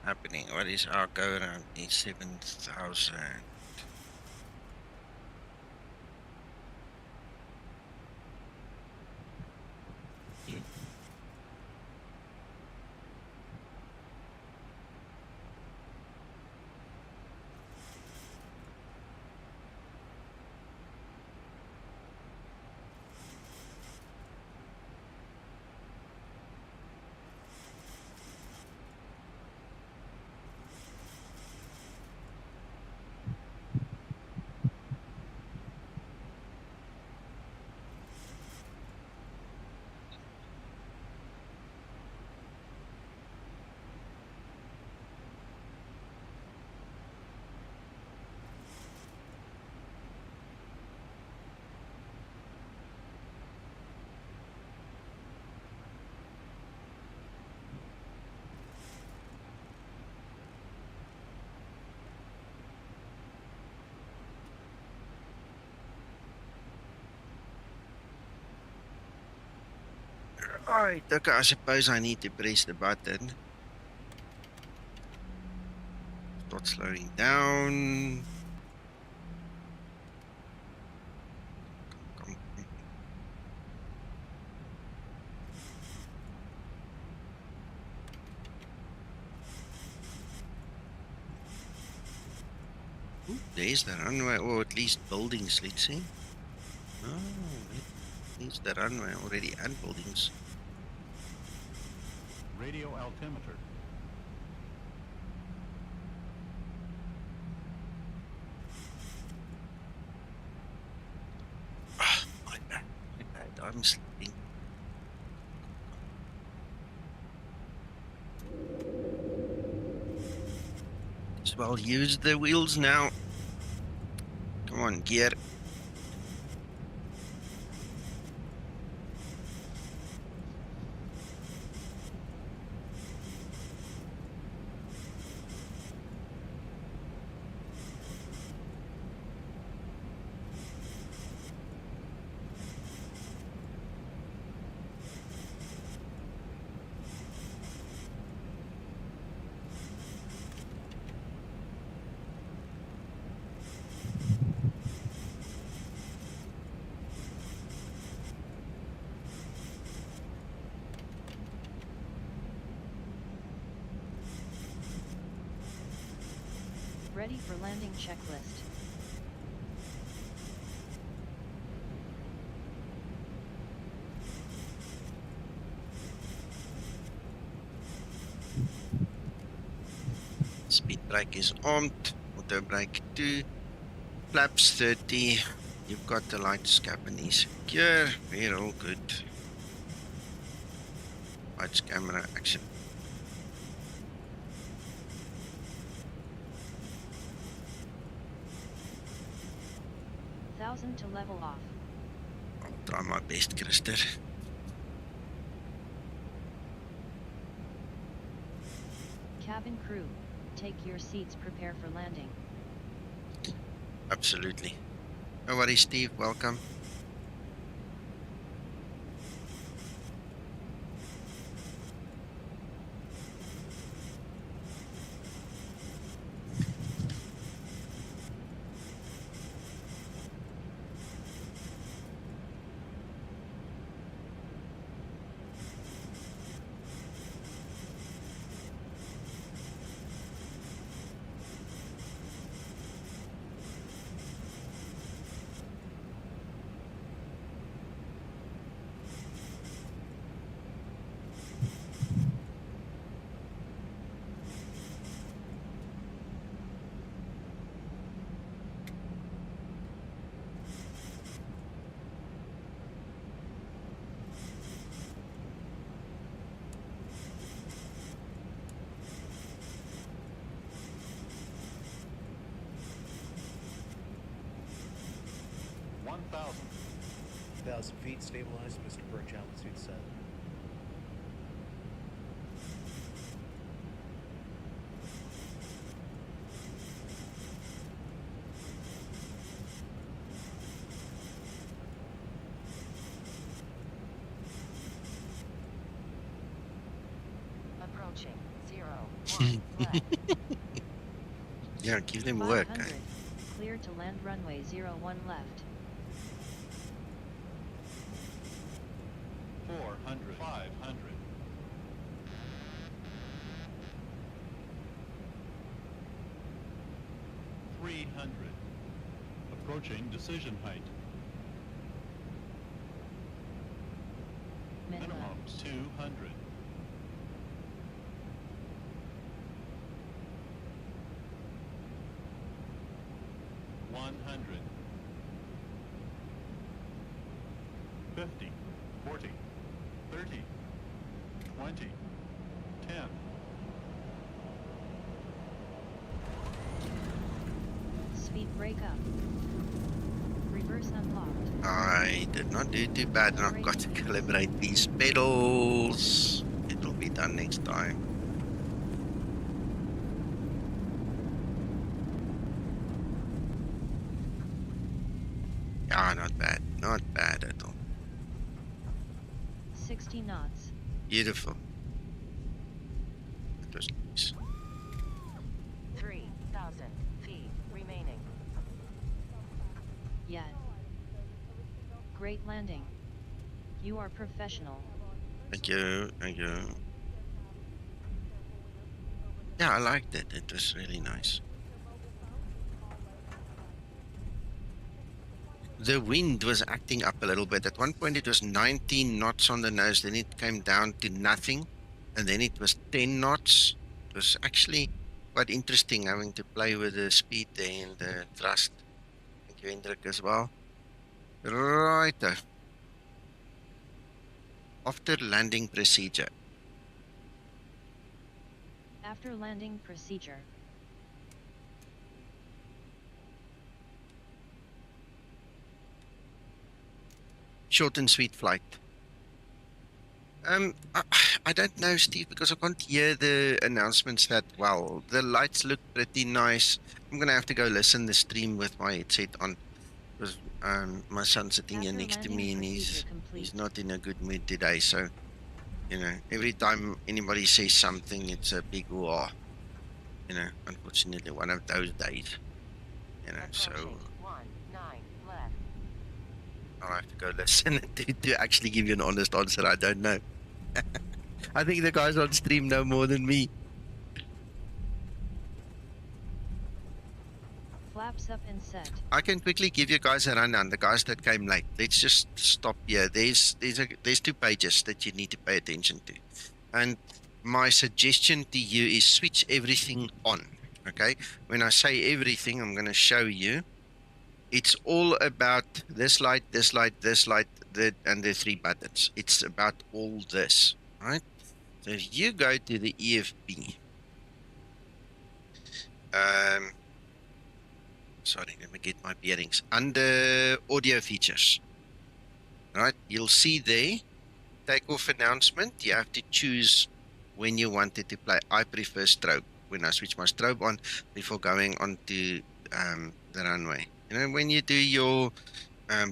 Happening. What is our go around? Is 7,000. Alright, okay, I suppose I need to press the button. Start slowing down. Come. Ooh, there's the runway, or at least buildings, let's see. Oh, there's the runway already and buildings. Radio altimeter. Oh, my bad. I'm sleeping. As well use the wheels now. Come on, gear. Ready for landing checklist. Speed brake is armed. Auto brake 2. Flaps 30. You've got the lights, cabin is secure. We're all good. Lights, camera, action. To level off. I'll try my best, Krister. Cabin crew, take your seats, prepare for landing. Absolutely. No worries, Steve. Welcome. Thousand feet, stabilized, Mr. Birch, altitude set. Approaching 0, 1, left. Yeah, give them work. Clear to land runway 01 left. 400, 500. 300. Approaching decision height. Minimum 200. 100. 50, 40, 30, 20, 10. Speed brake up. Reverse unlocked. I did not do too bad, and I've got to calibrate these pedals. It will be done next time. Yeah, not bad. Not bad at all. 60 knots. Beautiful. That was nice. 3,000 feet remaining. Yeah. Great landing. You are professional. Thank you, thank you. Yeah, I liked it. It was really nice. The wind was acting up a little bit. At one point it was 19 knots on the nose, then it came down to nothing, and then it was 10 knots. It was actually quite interesting having to play with the speed there and the thrust. Thank you, Hendrik, as well. Right. After landing procedure. After landing procedure. Short and sweet flight. I don't know, Steve, because I can't hear the announcements that well. The lights look pretty nice. I'm gonna have to go listen the stream with my headset on, because my son's sitting here next to me and he's not in a good mood today. So, you know, every time anybody says something, it's a big wah. You know, unfortunately, one of those days. You know, so. 1-9 left. I'll have to go listen to actually give you an honest answer. I don't know. I think the guys on stream know more than me. Flaps up and set. I can quickly give you guys a rundown. The guys that came late. Let's just stop here. There's 2 pages that you need to pay attention to, and my suggestion to you is switch everything on. Okay. When I say everything, I'm going to show you. It's all about this light, this light, this light, and the 3 buttons. It's about all this, right? So if you go to the EFB, sorry, let me get my bearings. Under audio features, right? You'll see there, takeoff announcement. You have to choose when you want it to play. I prefer strobe. When I switch my strobe on before going on to the runway. You know, when you do your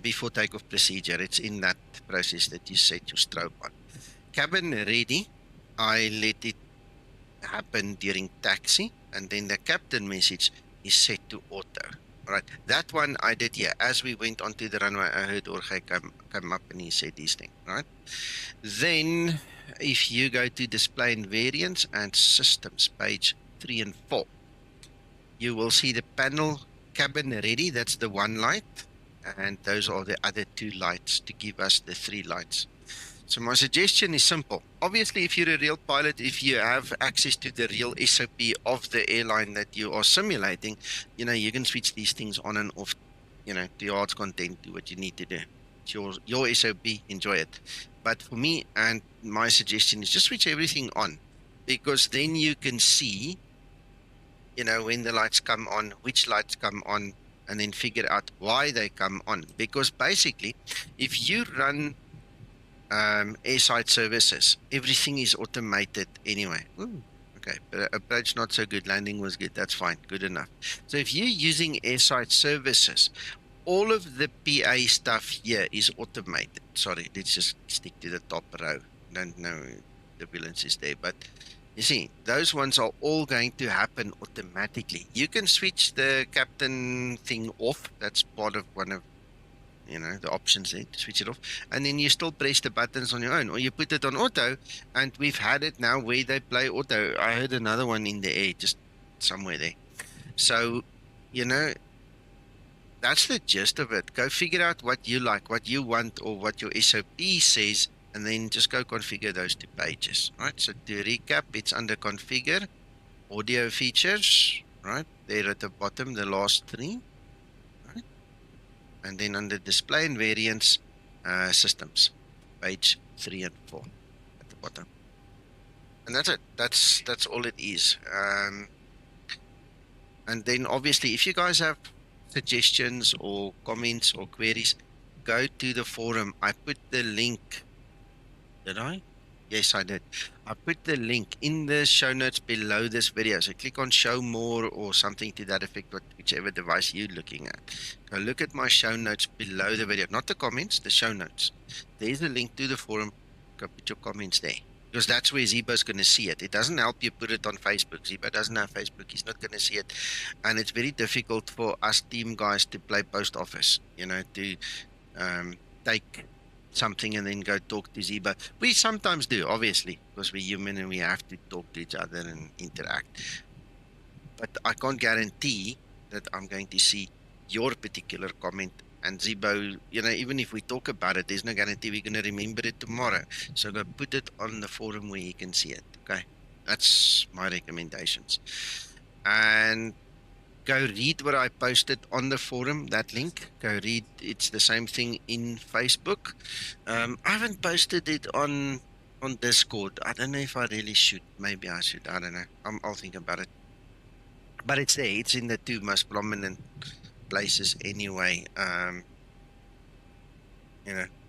before takeoff procedure, it's in that process that you set your strobe on. Cabin ready, I let it happen during taxi, and then the captain message is set to auto. Right, that one I did here. As we went onto the runway, I heard Jorge come up and he said these things, right? Then, if you go to display and variants and systems, page 3 and 4, you will see the panel cabin ready. That's the 1 light, and those are the other 2 lights to give us the 3 lights. So my suggestion is simple. Obviously, if you're a real pilot, if you have access to the real SOP of the airline that you are simulating, you know, you can switch these things on and off, you know, to your heart's content, do what you need to do. It's your SOP, enjoy it. But for me, and my suggestion is just switch everything on, because then you can see, you know, when the lights come on, which lights come on, and then figure out why they come on. Because basically, if you run airside services, everything is automated anyway. Ooh, okay, but approach not so good, landing was good, that's fine, good enough. So if you're using airside services, all of the PA stuff here is automated. Sorry, let's just stick to the top row. Don't know the balance is there, but you see, those ones are all going to happen automatically. You can switch the captain thing off. That's part of one of, you know, the options there to switch it off, and then you still press the buttons on your own, or you put it on auto, and we've had it now where they play auto. I heard another one in the air just somewhere there. So, you know, that's the gist of it. Go figure out what you like, what you want, or what your SOP says, and then just go configure those 2 pages, right? So to recap, it's under configure, audio features, right there at the bottom, the last 3. And then under display and variants, systems, page 3 and 4 at the bottom. And that's it. That's all it is. And then obviously, if you guys have suggestions or comments or queries, go to the forum. I put the link. Did I? Yes, I did. I put the link in the show notes below this video. So click on show more or something to that effect, whichever device you're looking at. Go look at my show notes below the video, not the comments, the show notes. There's a link to the forum. go put your comments there. Because that's where Zibo's going to see it. It doesn't help you put it on Facebook. Zibo doesn't have Facebook. He's not going to see it. And it's very difficult for us team guys to play post office, to take something and then go talk to Zibo. We sometimes do, obviously, because we're human and we have to talk to each other and interact. But I can't guarantee that I'm going to see your particular comment. And Zibo, even if we talk about it, there's no guarantee we're going to remember it tomorrow. So go put it on the forum where you can see it. Okay, that's my recommendations. And go read what I posted on the forum. That link. Go read. It's the same thing in Facebook. I haven't posted it on Discord. I don't know if I really should. Maybe I should. I don't know. I'll think about it. But it's there. It's in the two most prominent places anyway.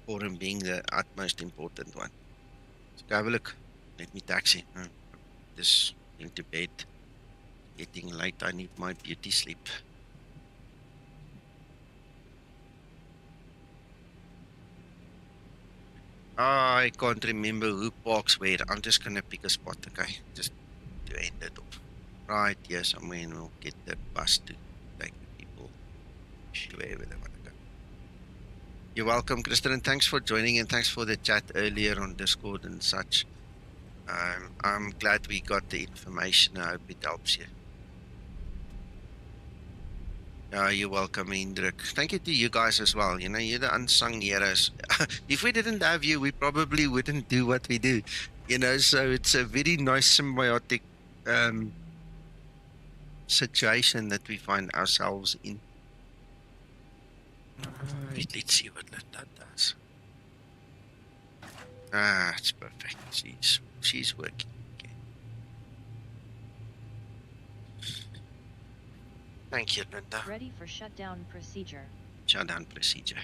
Forum being the utmost important one. So go have a look. Let me taxi. Just going to bed. Getting late. I need my beauty sleep. I can't remember who parks where. I'm just gonna pick a spot, okay? Just to end it off. Right here somewhere, and we'll get the bus to take the people to wherever they want to go. You're welcome, Kristen, and thanks for joining, and thanks for the chat earlier on Discord and such. I'm glad we got the information. I hope it helps you. You're welcome, Indrik. Thank you to you guys as well. You're the unsung heroes. If we didn't have you, we probably wouldn't do what we do. So it's a very nice symbiotic situation that we find ourselves in. Right, let's see what Linda does. It's perfect. She's working. Thank you, Linda. Ready for shutdown procedure. Shutdown procedure.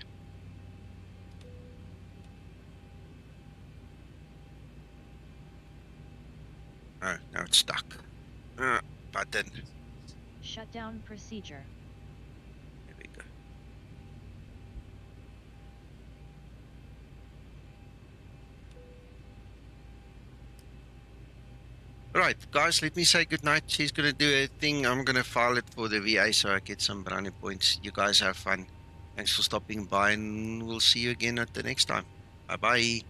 Oh, now it's stuck. Button. Shutdown procedure. There we go. Right, guys, let me say goodnight. She's going to do her thing. I'm going to file it for the VA so I get some brownie points. You guys have fun. Thanks for stopping by, and we'll see you again at the next time. Bye-bye.